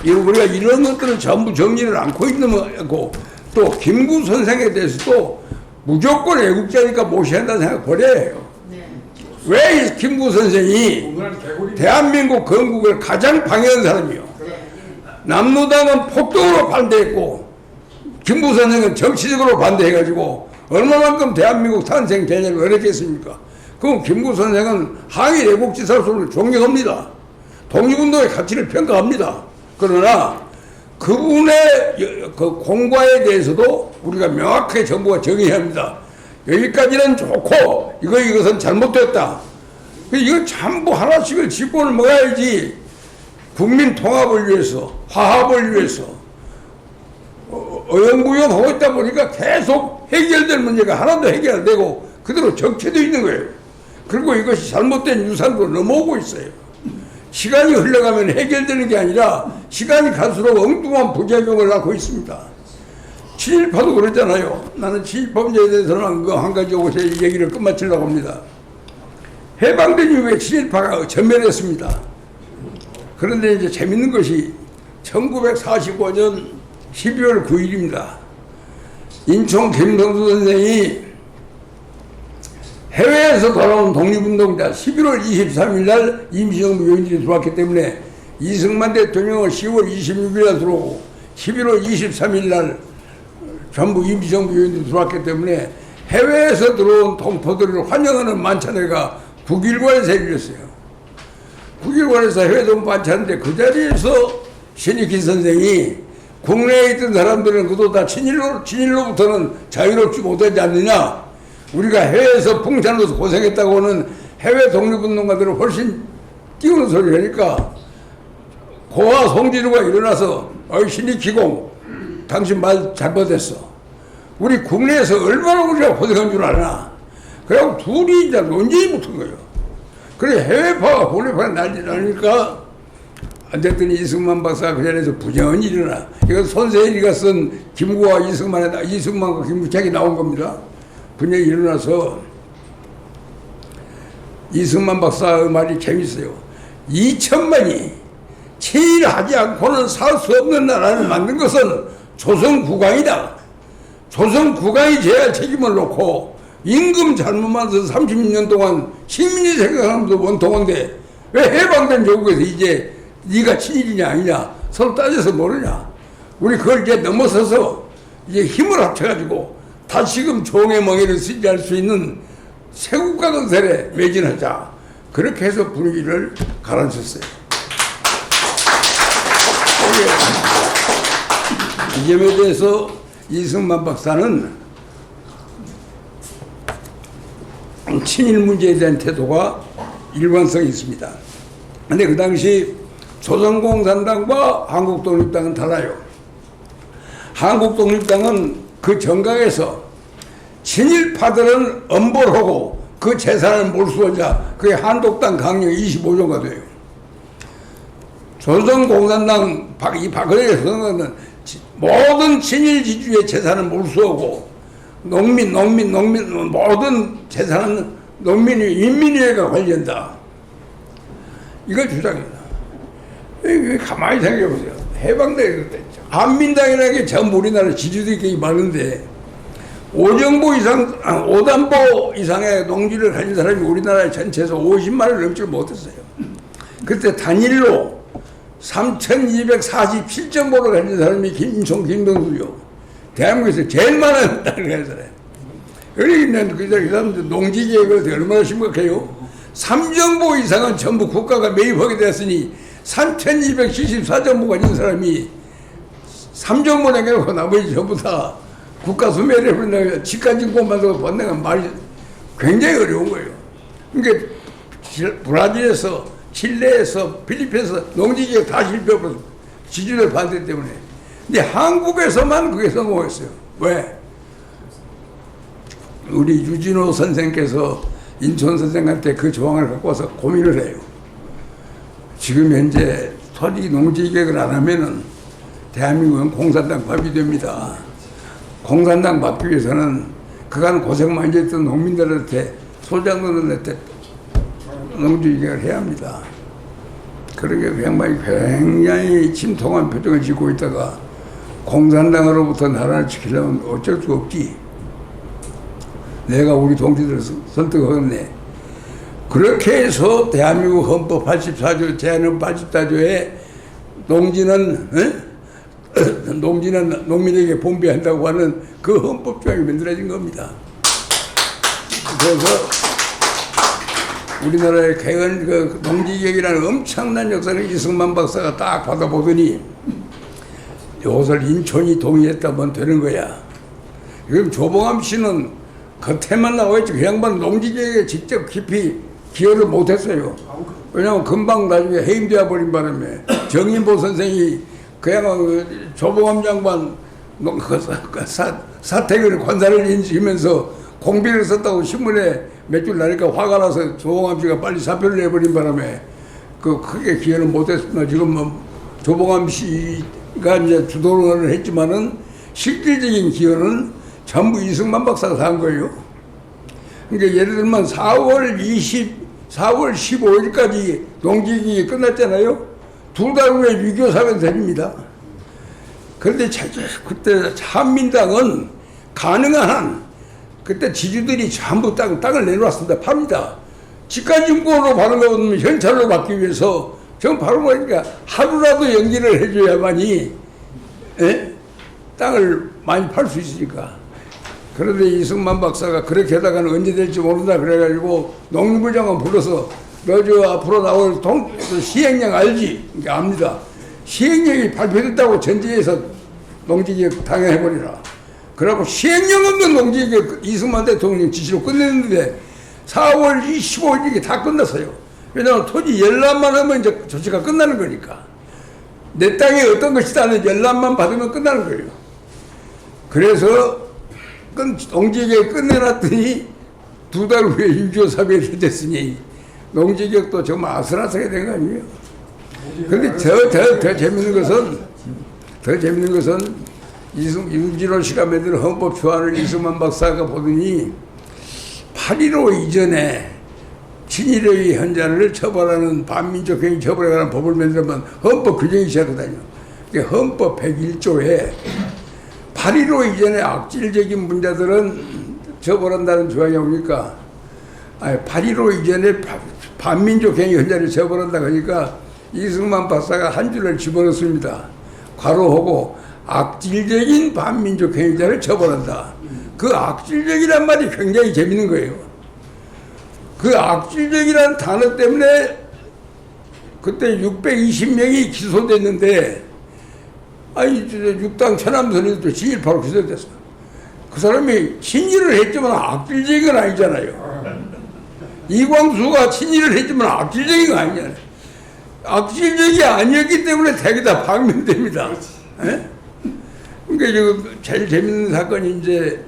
지금 우리가 이런 것들을 전부 정리를 않고 있는 거고 또 김구 선생에 대해서도 무조건 애국자니까 모셔야 한다는 생각 버려야 해요. 왜 김구 선생이 대한민국 건국을 가장 방해한 사람이요. 남로당은 폭동으로 반대했고 김구 선생은 정치적으로 반대해가지고 얼마만큼 대한민국 탄생 개념을 어렵겠습니까? 그럼 김구 선생은 항일 애국지사로서 존경합니다. 독립운동의 가치를 평가합니다. 그러나 그분의 그 공과에 대해서도 우리가 명확하게 정부가 정의해야 합니다. 여기까지는 좋고 이것은 잘못됐다. 이거 전부 하나씩을 짚고는 먹어야지. 국민 통합을 위해서 화합을 위해서 어영부영하고 있다 보니까 계속 해결될 문제가 하나도 해결 안 되고 그대로 정체되어 있는 거예요. 그리고 이것이 잘못된 유산으로 넘어오고 있어요. 시간이 흘러가면 해결되는 게 아니라 시간이 갈수록 엉뚱한 부작용을 낳고 있습니다. 7.18도 그랬잖아요. 나는 7.18 문제에 대해서는 한 가지 오세 얘기를 끝마치려고 합니다. 해방된 이후에 7.18가 전멸했습니다. 그런데 이제 재밌는 것이 1945년 12월 9일입니다. 인천 김성수 선생이 해외에서 돌아온 독립운동자 11월 23일 날 임시정부 요인들이 들어왔기 때문에 이승만 대통령은 10월 26일 날 들어오고 11월 23일 날 전부 임시정부 요인들이 들어왔기 때문에 해외에서 들어온 동포들을 환영하는 만찬회가 9일관에서 열렸어요. 9일관에서 해외 동포 만찬인데 그 자리에서 신익희 선생이 국내에 있던 사람들은 그도 다 친일로부터는 자유롭지 못하지 않느냐. 우리가 해외에서 풍찬으로서 고생했다고는 해외 독립운동가들은 훨씬 띄우는 소리를 하니까 고아 송진우가 일어나서 어이 신익희공 당신 말 잘못했어. 우리 국내에서 얼마나 우리가 고생한 줄 아나. 그래갖고 둘이 이제 논쟁이 붙은 거예요. 그래 해외파가 국내파가 난리 나니까 안 됐더니 이승만 박사가 그 자리에서 부정한 일이나 이건 손세일이가 쓴 김구와 이승만과 김구책이 나온 겁니다. 분명히 일어나서 이승만 박사의 말이 재밌어요. 2천만이 친일하지 않고는 살 수 없는 나라를 만든 것은 조선국왕이다. 조선국왕이 져야 할 책임을 놓고 임금 잘못만 해서 30년 동안 시민이 생각하는 것도 원통한데 왜 해방된 조국에서 이제 네가 친일이냐 아니냐 서로 따져서 모르냐. 우리 그걸 이제 넘어서서 이제 힘을 합쳐가지고 다시금 종의 멍에를 쓰지할 수 있는 새국가 건설에 매진하자. 그렇게 해서 분위기를 가라앉혔어요. 이 점에 대해서 이승만 박사는 친일 문제에 대한 태도가 일관성이 있습니다. 근데 그 당시 조선공산당과 한국독립당은 달라요. 한국독립당은 그 정강에서 친일파들은 엄벌하고 그 재산을 몰수하자. 그게 한독당 강령 25조가 돼요. 조선공산당 이 박근혜 선거는 모든 친일 지주의 재산을 몰수하고 농민 모든 재산은 농민이 인민위에가 관련다. 이걸 주장합니다. 가만히 생각해보세요. 해방되게 됐죠. 한민당이라는 게 전부 우리나라 지주들이 굉장히 많은데 5단보 이상의 농지를 가진 사람이 우리나라 전체에서 50만을 넘지 못했어요. 그때 단일로 3,247.5를 가진 사람이 인천 김동수요. 대한민국에서 제일 많은 땅을 가진 사람. 그러니까 그 사람들 농지계획을 얼마나 심각해요. 3정보 이상은 전부 국가가 매입하게 되었으니 3,274정보 가진 사람이 3정보 남겨놓고 나머지 전부 다 국가 소멸을 해버린다고 집가진권 만들고 번내가 말이 굉장히 어려운 거예요. 그러니까 브라질에서 칠레에서 필리핀에서 농지계획 다 실패해버렸어. 지주들 반대 때문에. 근데 한국에서만 그게 성공했어요. 왜? 우리 유진호 선생께서 인천 선생한테 그 조항을 갖고 와서 고민을 해요. 지금 현재 토지 농지계획을 안 하면은 대한민국은 공산당 밥이 됩니다. 공산당 받기 위해서는 그간 고생 많이 했던 농민들한테 소장들한테 농지계획을 해야 합니다. 그러게 그 양반이 굉장히 침통한 표정을 짓고 있다가 공산당으로부터 나라를 지키려면 어쩔 수 없지. 내가 우리 동지들을 설득하겠네. 그렇게 해서 대한민국 헌법 84조, 제한헌 84조에 농지는 농민에게 분배한다고 하는 그 헌법 조항이 만들어진 겁니다. 그래서 우리나라의 그 농지계획이라는 엄청난 역사를 이승만 박사가 딱 받아보더니 이것을 인천이 동의했다면 되는 거야. 그럼 조봉암 씨는 겉에만 나와있지 그 양반은 농지계획에 직접 깊이 기여를 못했어요. 왜냐하면 금방 나중에 해임되어 버린 바람에 정인보 선생이 그 양반 조봉암 양반 사택을 관사를 인지하면서 공비를 썼다고 신문에 몇 줄 나니까 화가 나서 조봉암 씨가 빨리 사표를 내버린 바람에 그 크게 기여를 못했습니다. 지금 뭐 조봉암 씨가 이제 주도를 했지만은 실질적인 기여는 전부 이승만 박사가 한 거예요. 그러니까 예를 들면 4월 15일까지 농지기획이 끝났잖아요. 2달 후에 6.25 사변 됩니다. 그런데 그때 한민당은 가능한 한 그때 지주들이 전부 땅을 내놓았습니다. 팝니다. 직간증권으로 받은 거 없으면 현찰로 받기 위해서 전 바로 보니까 하루라도 연기를 해줘야만이 땅을 많이 팔 수 있으니까. 그런데 이승만 박사가 그렇게 하다가는 언제 될지 모른다 그래가지고 농림부 장관 불러서 너 저 앞으로 나올 시행령 알지? 그러니까 압니다. 시행령이 발표됐다고 전제해서 농지개혁 당해버리라. 그러고 시행령 없는 농지개혁 이승만 대통령 지시로 끝냈는데 4월 25일 이게 다 끝났어요. 왜냐하면 토지 열람만 하면 이제 조치가 끝나는 거니까. 내 땅에 어떤 것이다 하는 열람만 받으면 끝나는 거예요. 그래서 농지개혁 끝내놨더니 2달 후에 6.25 사변이 됐으니 농지개혁도 정말 아슬아슬하게 된 거 아니에요. 그런데 더 재밌는 것은 윤진호 씨가 만든 헌법 초안을 이승만 박사가 보더니 8.15 이전에 친일의 현자를 처벌하는 반민족 행위 처벌에 관한 법을 만들면 헌법 규정이 시작하거든요. 헌법 101조에 8.15 이전에 악질적인 문제들은 처벌한다는 조항이 옵니까? 아니, 8.15 이전에 반민족 행위 현자를 처벌한다 그러니까 이승만 박사가 한 줄을 집어넣습니다. 괄호하고 악질적인 반민족 행위자를 처벌한다. 그 악질적이란 말이 굉장히 재밌는 거예요. 그 악질적이라는 단어 때문에 그때 620명이 기소됐는데 아니 육당 천암선에도 진일파로 기소됐어. 그 사람이 친일을 했지만 악질적인 건 아니잖아요. 이광수가 친일을 했지만 악질적인 건 아니잖아요. 악질적이 아니었기 때문에 대개다 방면됩니다. 예? 그러니까 지금 제일 재밌는 사건이 이제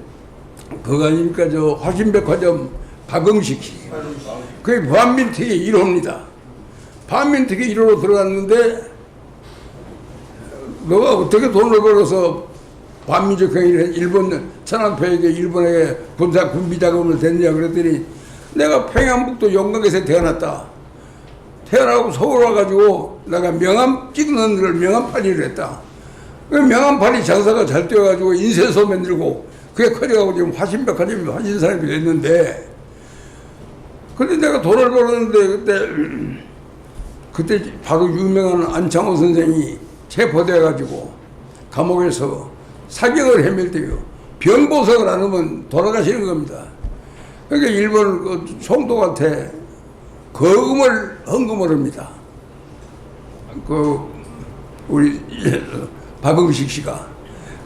그거 아닙니까? 저 화신백화점 박응식 씨. 그게 반민특위 1호입니다. 반민특위 1호로 들어갔는데 너가 어떻게 돈을 벌어서 반민족 행위를 일본 천안표에게 일본에게 군비 자금을 댔냐 그랬더니 내가 평양북도 용강에서 태어났다. 태어나고 서울 와가지고 내가 명함 찍는 걸 명함팔이를 했다. 그 명함팔이 장사가 잘 되어가지고 인쇄소 만들고 그게 커져가고 지금 화신백화점이 화신 사람이 됐는데 근데 내가 돈을 벌었는데 그때 바로 유명한 안창호 선생이 체포돼가지고 감옥에서 사경을 헤맬 때요. 병보석을 안 하면 돌아가시는 겁니다. 그러니까 일본 그 총독한테 거금을 헌금을 합니다. 그 우리 박응식 씨가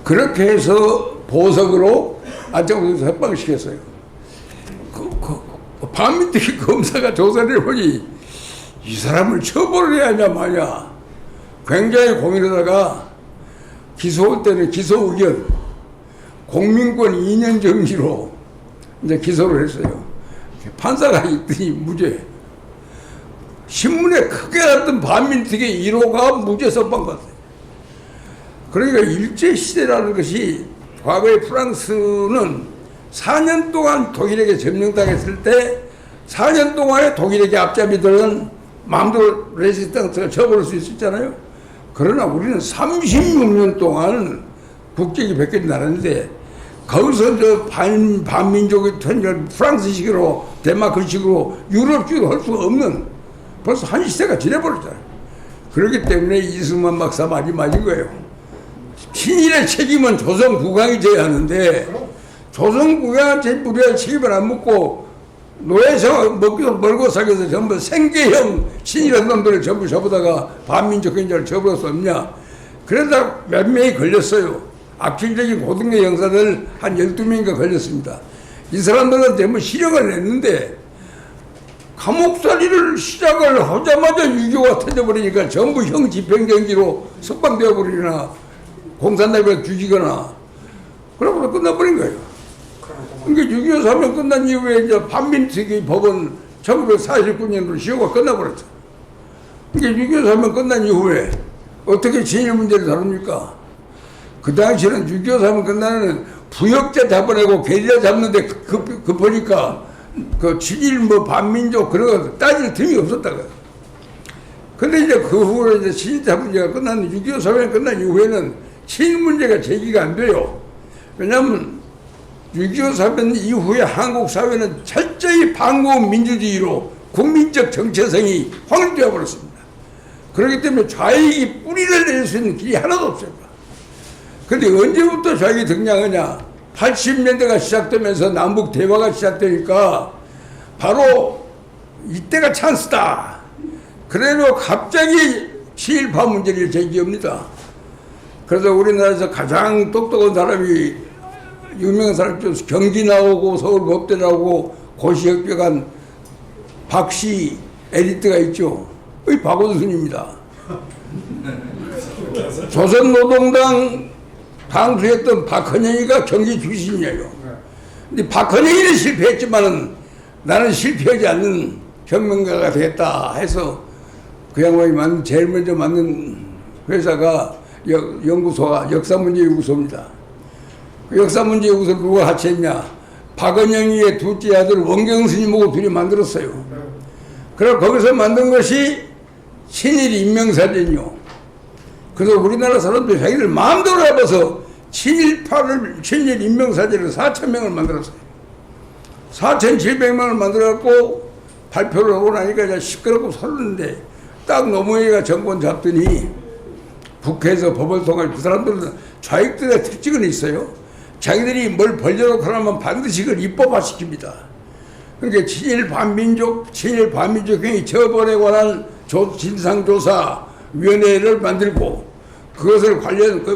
그렇게 해서 보석으로 안창호에서 협박을 시켰어요. 반민특위 검사가 조사를 해보니 이 사람을 처벌을 해야 하냐 마냐 굉장히 고민하다가 기소할 때는 기소 의견 공민권 2년 정지로 이제 기소를 했어요. 판사가 있더니 무죄. 신문에 크게 났던 반민특위 1호가 무죄 선방 같아요. 그러니까 일제시대라는 것이 과거에 프랑스는 4년 동안 독일에게 점령당했을 때 4년 동안에 독일에게 앞잡이들은 마음대로 레지스탕스를 쳐버릴 수 있었잖아요. 그러나 우리는 36년 동안 국적이 바뀐 나라인데 거기서 저 반민족의 프랑스식으로 덴마크식으로 유럽식으로 할 수가 없는 벌써 한 시대가 지내버렸잖아요. 그렇기 때문에 이승만 박사 말이 맞은 거예요. 친일의 책임은 조선 국왕이 져야 하는데 조선 국왕한테 우리가 책임을 안 묻고 노예서 먹기도 멀고 살기도 전부 생계형 친일한 놈들을 전부 잡아다가 반민족 행자를 처벌할 수 없냐. 그러다 몇 명이 걸렸어요. 악질적인 고등계 형사들 한 12명인가 걸렸습니다. 이 사람들은 전부 실형을 냈는데 감옥살이를 시작을 하자마자 6.25가 터져버리니까 전부 형 집행정지로 석방되어 버리거나 공산당에 죽이거나 그러고 끝나버린 거예요. 그러니까 6.25 사면 끝난 이후에 이제 반민특위 법은 1949년으로 시효가 끝나버렸죠. 그러니까 6.25 사면 끝난 이후에 어떻게 진일 문제를 다룹니까? 그 당시에는 6.25 사면 끝나는 부역자 잡아내고 게릴라 잡는데 급하니까 그 친일 뭐 반민족 그런 거 따질 틈이 없었다고요. 근데 이제 그 후로 이제 친일자 문제가 끝났는데 6.25 사면이 끝난 이후에는 친일 문제가 제기가 안 돼요. 왜냐하면 6.25 사변 이후에 한국 사회는 철저히 반공 민주주의로 국민적 정체성이 확립되어 버렸습니다. 그렇기 때문에 좌익이 뿌리를 낼 수 있는 길이 하나도 없습니다. 그런데 언제부터 좌익이 등장하냐? 80년대가 시작되면서 남북 대화가 시작되니까 바로 이때가 찬스다. 그래도 갑자기 친일파 문제를 제기합니다. 그래서 우리나라에서 가장 똑똑한 사람이 유명한 사람 중에서 경기 나오고 서울법대 나오고 고시협격한 박씨 에리트가 있죠. 의 박원순입니다. 조선노동당 당수였던 박헌영이가 경기 출신이에요. 근데 박헌영이는 실패했지만은 나는 실패하지 않는 혁명가가 되겠다 해서 그 양반이 제일 먼저 만든 회사가 연구소가 역사문제연구소입니다. 그 역사문제연구소를 누가 하체했냐? 박헌영이의 둘째 아들 원경 스님하고 둘이 만들었어요. 그래서 거기서 만든 것이 친일 인명사전이요. 그래서 우리나라 사람들이 자기들 마음대로 해봐서 친일 인명사전을 4,000명을 만들었어요. 4,700명을 만들어갖고 발표를 하고 나니까 이제 시끄럽고 설르는데 딱 노무현이가 정권 잡더니 국회에서 법을 통해 그 사람들은 좌익들의 특징은 있어요. 자기들이 뭘 벌려놓고 하면 반드시 그걸 입법화시킵니다. 그러니까 친일 반민족행위 처벌에 관한 진상조사위원회를 만들고 그것을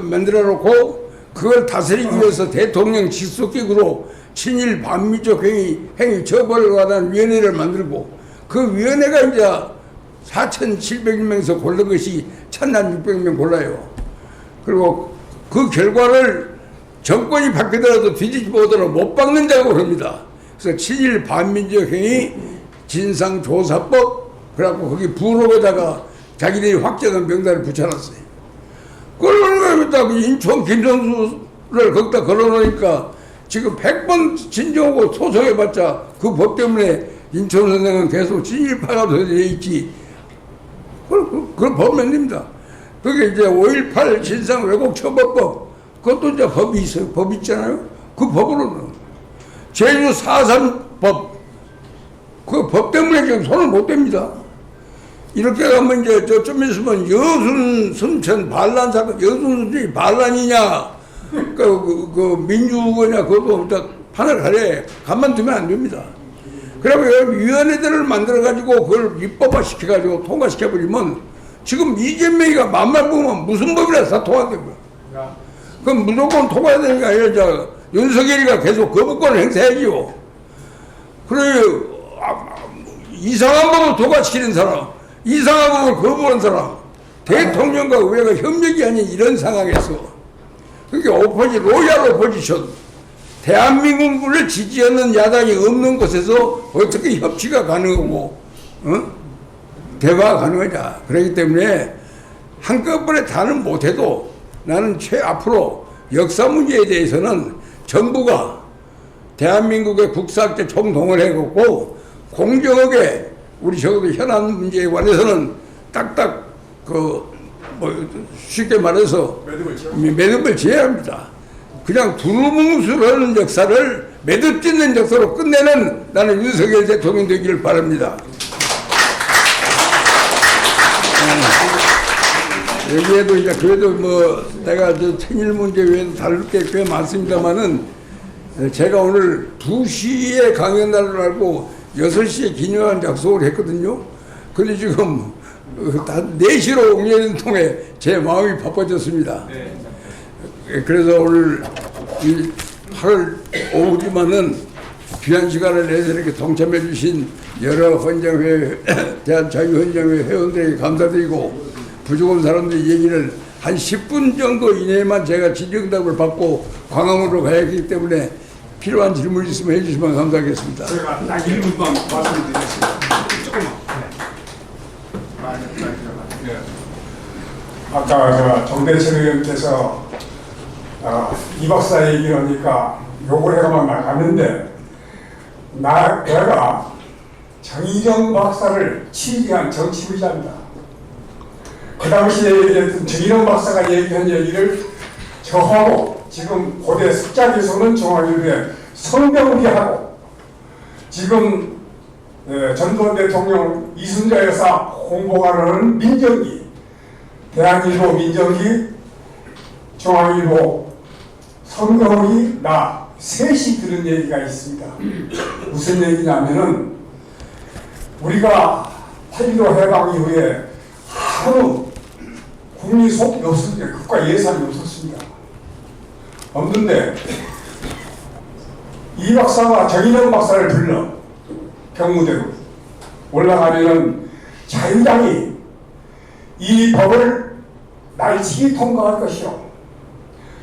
만들어 놓고 그걸 다스리기 위해서 대통령 직속기구로 친일 반민족행위 처벌에 관한 위원회를 만들고 그 위원회가 이제 4,700명에서 고른 것이 1,600명 골라요. 그리고 그 결과를 정권이 바뀌더라도 뒤집어보더라도 못 박는 자고 그럽니다. 그래서 친일 반민족행위 진상조사법 그래갖고 거기 부록에다가 자기들이 확정한 명단을 붙여놨어요. 그러니까 인천 김선수를 거기다 걸어놓으니까 지금 100번 진정하고 소송해봤자 그 법 때문에 인천 선생은 계속 친일파가 돼 있지. 그걸 보면 됩니다. 그게 이제 5.18 진상 왜곡 처벌법 그것도 이제 법이 있어요. 법 있잖아요. 그 법으로는 제주 4.3법 그 법 때문에 지금 손을 못 댑니다. 이렇게 가면 이제 좀 있으면 여순 순천 반란 사건 여순 순천이 반란이냐 그 민주거냐 그것도 판을 가려 가만두면 안 됩니다. 그러면 위원회들을 만들어가지고 그걸 입법화 시켜가지고 통과시켜버리면 지금 이재명이가 맘만 보면 무슨 법이라도 다 통과되고요. 그럼 무조건 통과해야 되는 게 아니라 윤석열이가 계속 거부권을 행사해야죠. 그래 이상한 법을 통과시키는 사람 이상한 법을 거부하는 사람 대통령과 의회가 협력이 아닌 이런 상황에서 그러니까 로얄 오포지션 대한민국을 지지하는 야당이 없는 곳에서 어떻게 협치가 가능하고 대화가 가능하냐. 그렇기 때문에 한꺼번에 다는 못해도 나는 앞으로 역사 문제에 대해서는 정부가 대한민국의 국사학자 총동원을 해갖고 공정하게 우리 적어도 현안 문제에 관해서는 딱딱 쉽게 말해서 매듭을 지어야 합니다. 그냥 두루뭉술하는 역사를 매듭 짓는 역사로 끝내는 나는 윤석열 대통령 되기를 바랍니다. 여기에도 이제 그래도 내가 친일 문제 외에도 다룰 게 꽤 많습니다만은 제가 오늘 2시에 강연 날을 알고 6시에 기념한 약속을 했거든요. 근데 지금 다 4시로 옮겨는 통에 제 마음이 바빠졌습니다. 그래서 오늘 8월 오후지만은 귀한 시간을 내서 이렇게 동참해 주신 여러 헌정회, 대한자유헌정회 회원들에게 감사드리고 부족한 사람들의 얘기를 한 10분 정도 이내에만 제가 질의응답을 받고 광화문으로 가야 하기 때문에 필요한 질문 있으면 해주시면 감사하겠습니다. 제가 딱 1분만 말씀드리겠습니다. 조금만. 네. 아까 정대철 의원께서 이 박사 얘기를 하니까 욕을 해가만 나갔는데 내가 정의정 박사를 친기한 정치부자입니다. 그 당시에 얘기했던 정의정 박사가 얘기한 얘기를 저하고 지금 고대 습작에서는 중앙일보에 성병리하고 지금 전두환 대통령 이순자 여사 홍보하는 민정기, 대한일보 민정기, 중앙일보 성경이 나 셋이 들은 얘기가 있습니다. 무슨 얘기냐면은 우리가 8.15 해방 이후에 아무 국민 속이 없었는데 국가 예산이 없었습니다. 없는데 이 박사가 정인영 박사를 불러 경무대로 올라가면은 자유당이 이 법을 날치기 통과할 것이요,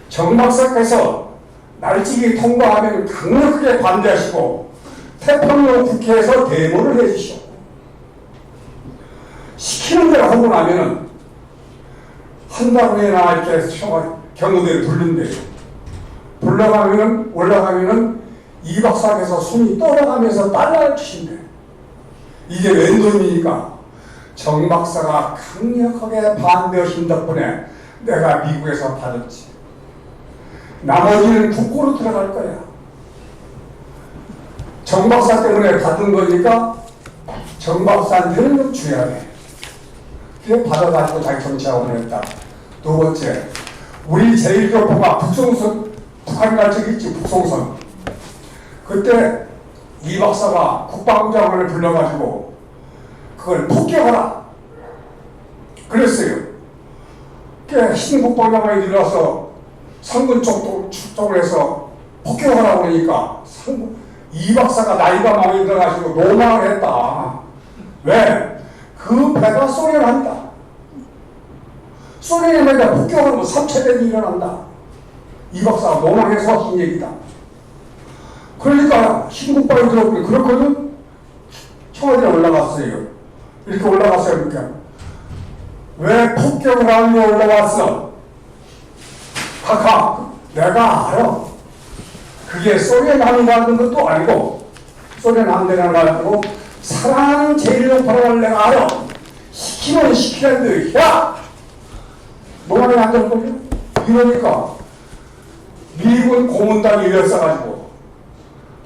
정 박사께서 날치기 통과하면 강력하게 반대하시고 태평양 국회에서 데모를 해주시오. 시키는 대로 하고 나면은 한 달 후에나 이렇게 경무대를 부른대요. 불러가면은 올라가면은 이 박사께서 숨이 떨어가면서 딸을 치신대. 이게 웬 돈입니까? 정 박사가 강력하게 반대하신 덕분에 내가 미국에서 받았지. 나머지는 국고로 들어갈 거야. 정 박사 때문에 받은 거니까 정 박사한테는 줘야 돼. 그게 받아가지고 자기 정치하고 했다. 두 번째, 우리 제1교포가 북송선, 북한 갈 적 있지, 북송선. 그때 이 박사가 국방장관을 불러가지고 그걸 폭격하라 그랬어요. 신국방장관이 들어와서 상군 쪽을 해서 폭격하라고 그러니까 이 박사가 나이가 많이 들어가지고 노망을 했다. 왜? 그 배가 소련한다. 소련에 만약 폭격하면 3차전이 일어난다. 이 박사가 노망해서 한 얘기다. 그러니까 신국방이 들어오고 그렇거든. 청와대에 올라갔어요. 이렇게 올라갔어요. 그러니까 왜 폭격을 하며 올라왔어? 카카, 내가 알아. 그게 소련 함이라는 것도 알고 소련 함대라는 걸 알고 사랑하는 제1교포를 내가 알아. 시키면 시키는데 야! 뭐하러 안 들어볼래? 이러니까 미군 고문단이 일어서가지고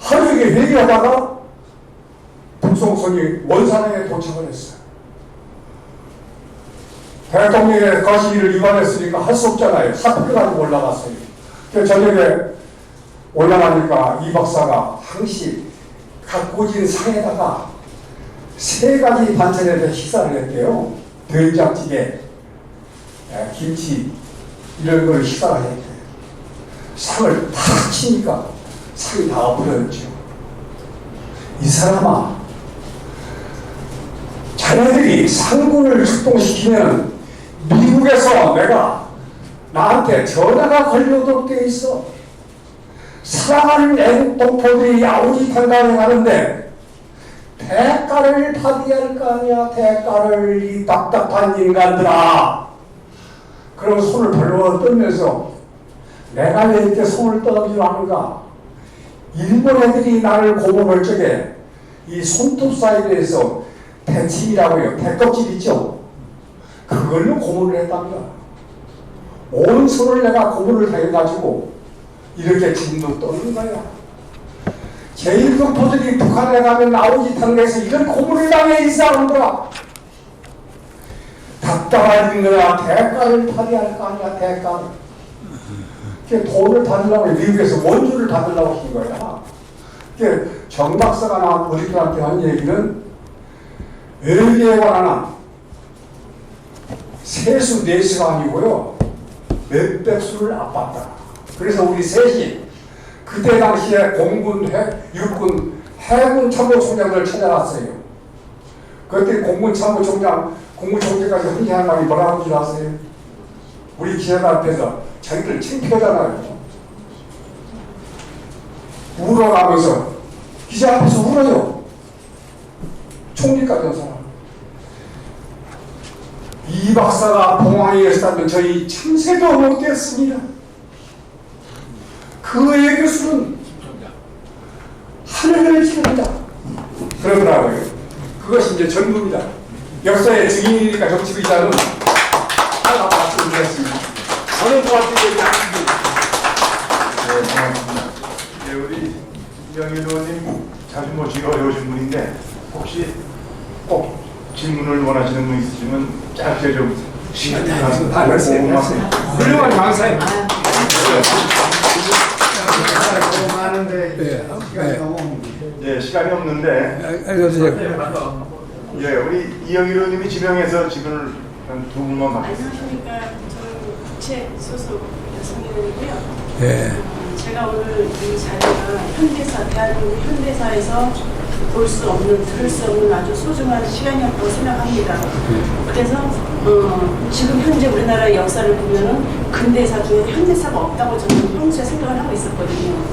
하루 종일 회의하다가 북송선이 원산에 도착을 했어요. 대통령의 거시기를 위반했으니까 할 수 없잖아요. 사표 가지고 올라갔어요. 그래서 저녁에 올라가니까 이 박사가 항시 갖고 진 상에다가 3가지 반찬에서 식사를 했대요. 된장찌개, 김치 이런 걸 식사를 했대요. 상을 탁 치니까 상이 다 엎어졌죠. 이 사람아, 자네들이 상군을 출동시키면 미국에서 내가 나한테 전화가 걸려오도록 되어 있어. 사랑하는 애국 동포들이 아우지 탄다고 하는데 대가를 받아야 할 거 아니야. 대가를, 이 답답한 인간들아. 그럼 손을 벌벌 떨면서 내가 왜 이렇게 손을 떨어지려 하는가. 일본 애들이 나를 고문할 적에 이 손톱 사이드에서 대침이라고요. 대껍질 있죠. 그걸로 고문을 했답니다. 온 손을 내가 고문을 당해가지고 이렇게 진도 떠는 거야. 제1교포들이 북한에 가면 아우지 탄에서 이런 고문을 당해 이 사람들아. 답답한 인간아, 대가를 받아야 할 거 아니야. 대가를. 돈을 받으려고 미국에서 원주를 받으려고 한 거야. 정 박사가 나 우리들한테 한 얘기는 외계에 관한 세수 4수가 아니고요. 몇백 수를 아팠다. 그래서 우리 셋이 그때 당시에 공군, 육군, 해군 참모총장들 찾아갔어요. 그때 공군 참모총장, 공군총장까지 한의한 말이 뭐라고 줄 아세요? 우리 기자들 앞에서 자기들 창피하잖아요. 울어가면서 기자 앞에서 울어요. 총리까지 한 사람. 이 박사가 봉황에 있었다면 저희 참새도 못했습니다. 그의 교수는 하늘을 지른다. 그러더라고요. 그것이 이제 전부입니다. 역사의 증인이니까 정치기자는 하나 말씀드렸습니다. 저는 도와드리지 않습니다. 이영일 의원님 자주 모시기 어려우신 분인데 혹시 꼭 질문을 원하시는 분 있으시면 짧게 좀 시간이 나서 훌륭한 강사님. 너무 많은데 시간이 너무 예, 시간이 없는데 안녕하세요. 예, 우리 이영일 의원님이 지명해서 질문을 한 두 분만 받겠습니다. 안녕하십니까. 저는 국채 소속 여성의원이고요. 예. 제가 오늘 이 자리가 현대사, 대한민국 현대사에서 볼 수 없는, 들을 수 없는 아주 소중한 시간이었다고 생각합니다. 그래서 지금 현재 우리나라의 역사를 보면은 근대사 중에 현대사가 없다고 저는 평소에 생각을 하고 있었거든요.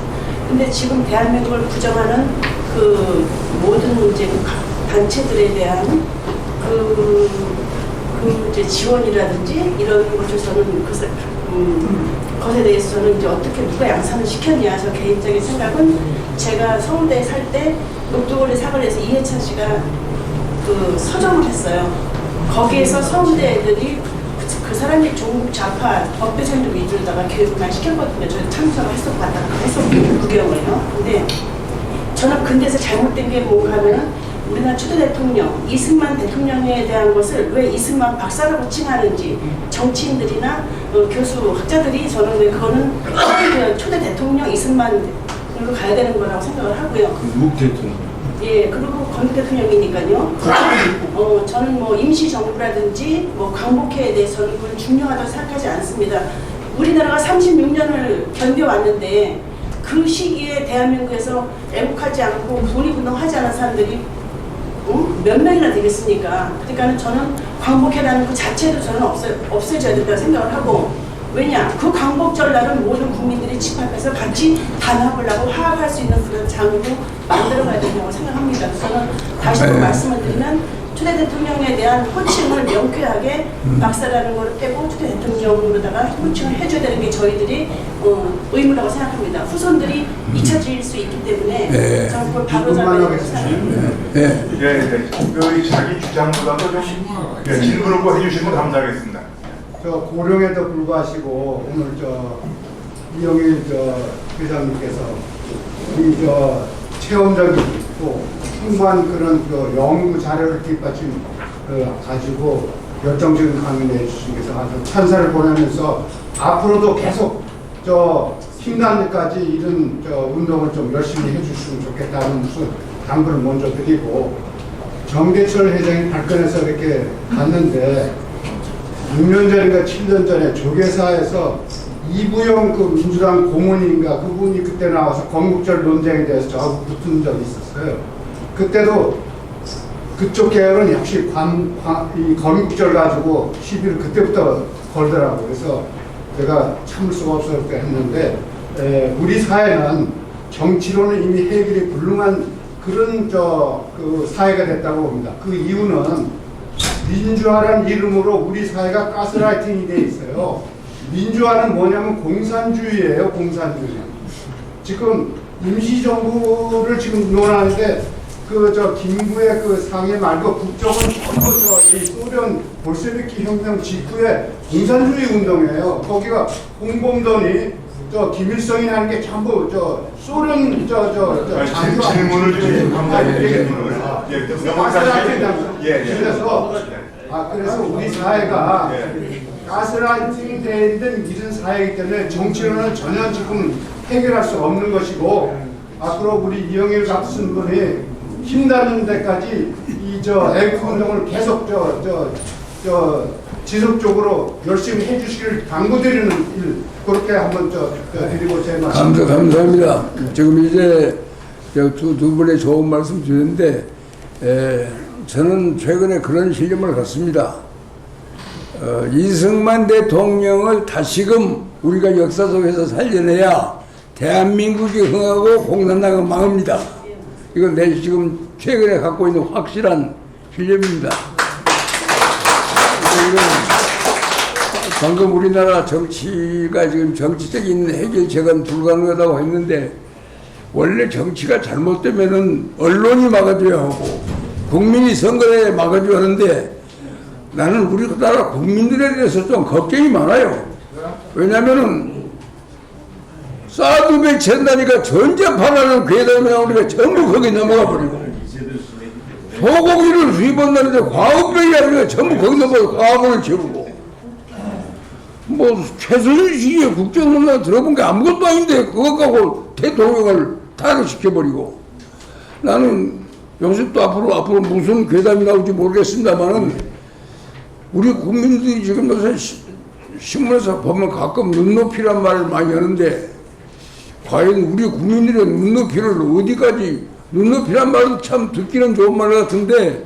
근데 지금 대한민국을 부정하는 그 모든 이제 단체들에 대한 이제 지원이라든지 이런 것을 저는 것에 대해서 저는 이제 어떻게 누가 양산을 시켰냐. 저 개인적인 생각은 제가 서울대에 살 때 녹두거리 사거리에서 이해찬 씨가 그 서점을 했어요. 거기에서 서울대 애들이 그 사람이 종북 좌파 법대생들 위주로다가 교육을 많이 시켰거든요. 저희 참석을 했었고 구경을요. 근데 저는 근데서 잘못된 게 뭔가 하면은 우리나라 초대 대통령 이승만 대통령에 대한 것을 왜 이승만 박사라고 칭하는지 정치인들이나 교수 학자들이 저는 왜 그거는 초대 대통령 이승만으로 가야 되는 거라고 생각을 하고요. 묵 대통령. 예, 그리고 건국 대통령이니까요. 저는 뭐 임시정부라든지 뭐 광복회에 대해서는 그건 중요하다고 생각하지 않습니다. 우리나라가 36년을 견뎌왔는데 그 시기에 대한민국에서 애국하지 않고 독립운동하지 않은 사람들이 몇 명이나 되겠습니까? 그러니까 저는 광복회라는 그 자체도 저는 없애져야 된다고 생각을 하고, 왜냐? 그 광복절 날은 모든 국민들이 집합해서 같이 단합을 하고 화합할 수 있는 그런 장으로 만들어가야 된다고 생각합니다. 저는 다시 한번 말씀을 드리면 초대 대통령에 대한 호칭을 명쾌하게 박사라는 걸 빼고 초대 대통령으로다가 호칭을 해줘야 되는 게 저희들이 의무라고 생각합니다. 후손들이 잊혀질 수 있기 때문에 저는 그걸 바로 잡아야 생각합니다. 그 자기 주장보다도 좀 질문을 꼭 해주시면 감사하겠습니다. 저 고령에도 불구하시고 오늘 저 이영일 회장님께서 우리 체험적이고 풍부한 그런 연구 자료를 뒷받침 가지고 열정적인 강의를 해주신 것을 아주 찬사를 보내면서 앞으로도 계속 힘난 데까지 이런 운동을 좀 열심히 해주시면 좋겠다는 무슨 당부를 먼저 드리고, 정대철 회장이 발끈해서 이렇게 갔는데 6년 전인가 7년 전에 조계사에서 이부영 그 민주당 고문인가 그분이 그때 나와서 건국절 논쟁에 대해서 저하고 붙은 적이 있었어요. 그때도 그쪽 계열은 역시 이 건국절 가지고 시비를 그때부터 걸더라고요. 그래서 제가 참을 수가 없어서 했는데, 우리 사회는 정치로는 이미 해결이 불능한 그런 그 사회가 됐다고 봅니다. 그 이유는 민주화라는 이름으로 우리 사회가 가스라이팅이 돼 있어요. 민주화는 뭐냐면 공산주의예요, 공산주의. 지금 임시정부를 지금 논하는데 김구의 그 상해 말고 북쪽은 전부 이 소련 볼셰비키 혁명 직후에 공산주의 운동이에요. 거기가 홍범돈이 김일성이 하는 게 전부 소련 질문을 좀 감사드립니다. 그래서 우리 사회가 가스라이팅 된 이런 사회이기 때문에 정치로는 전혀 지금 해결할 수 없는 것이고, 앞으로 우리 이영일 같은 분이 힘닿는 데까지 이 애국 운동을 계속 지속적으로 열심히 해주시길 당부드리는 일, 그렇게 한번 드리고 제 말씀. 감사합니다. 지금 이제 두 분의 좋은 말씀 주셨는데, 저는 최근에 그런 신념을 갖습니다. 이승만 대통령을 다시금 우리가 역사 속에서 살려내야 대한민국이 흥하고 공산당은 망합니다. 이건 내 지금 최근에 갖고 있는 확실한 신념입니다. 이건 방금 우리나라 정치가 지금 정치적인 해결책은 불가능하다고 했는데, 원래 정치가 잘못되면은 언론이 막아줘야 하고 국민이 선거에 막아줘야 하는데, 나는 우리나라 국민들에 대해서 좀 걱정이 많아요. 왜냐면은 사드 배치한다니까 전자파라는 괴담이 나오니까 전부 거기 넘어가 버리고 소고기를 수입한다는데 과업병이 아니라 전부 거기 넘어가 과업을 지르고 뭐 최순실 시기에 국정농단 들어본 게 아무것도 아닌데 그것 갖고 대통령을 탄핵시켜버리고 나는 요새 또 앞으로 무슨 괴담이 나올지 모르겠습니다만은 우리 국민들이 지금 요새 신문에서 보면 가끔 눈높이란 말을 많이 하는데 과연 우리 국민들의 눈높이를 어디까지 눈높이란 말도 참 듣기는 좋은 말 같은데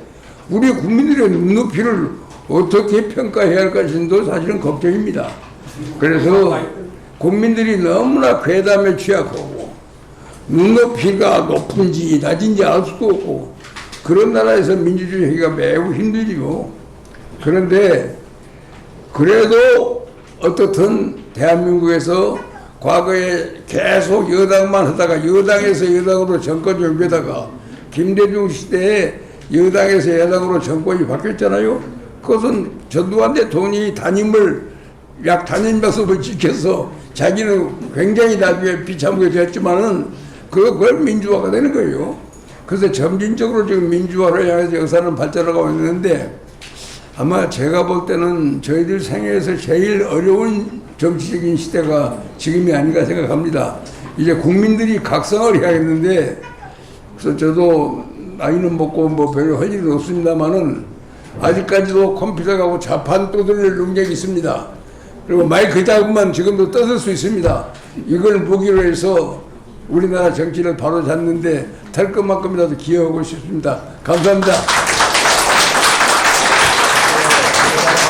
우리 국민들의 눈높이를 어떻게 평가해야 할 것인도 사실은 걱정입니다. 그래서 국민들이 너무나 괴담에 취약하고 눈높이가 높은지 낮은지 알 수도 없고 그런 나라에서 민주주의가 매우 힘들지요. 그런데 그래도 어떻든 대한민국에서 과거에 계속 여당만 하다가 여당에서 여당으로 정권이 옮겨다가 김대중 시대에 여당에서 야당으로 정권이 바뀌었잖아요. 그것은 전두환 대통령이 약 단임 약속을 지켜서 자기는 굉장히 나중에 비참하게 되었지만은 그걸 민주화가 되는 거예요. 그래서 점진적으로 지금 민주화를 향해서 역사는 발전하고 있는데 아마 제가 볼 때는 저희들 생애에서 제일 어려운 정치적인 시대가 지금이 아닌가 생각합니다. 이제 국민들이 각성을 해야겠는데 그래서 저도 나이는 먹고 뭐 별로 할 일은 없습니다만은 아직까지도 컴퓨터하고 자판 떠들릴 능력이 있습니다. 그리고 마이크 잡으면 지금도 떠들 수 있습니다. 이걸 무기로 해서 우리나라 정치를 바로 잡는데 될 것만큼이라도 기여하고 싶습니다. 감사합니다.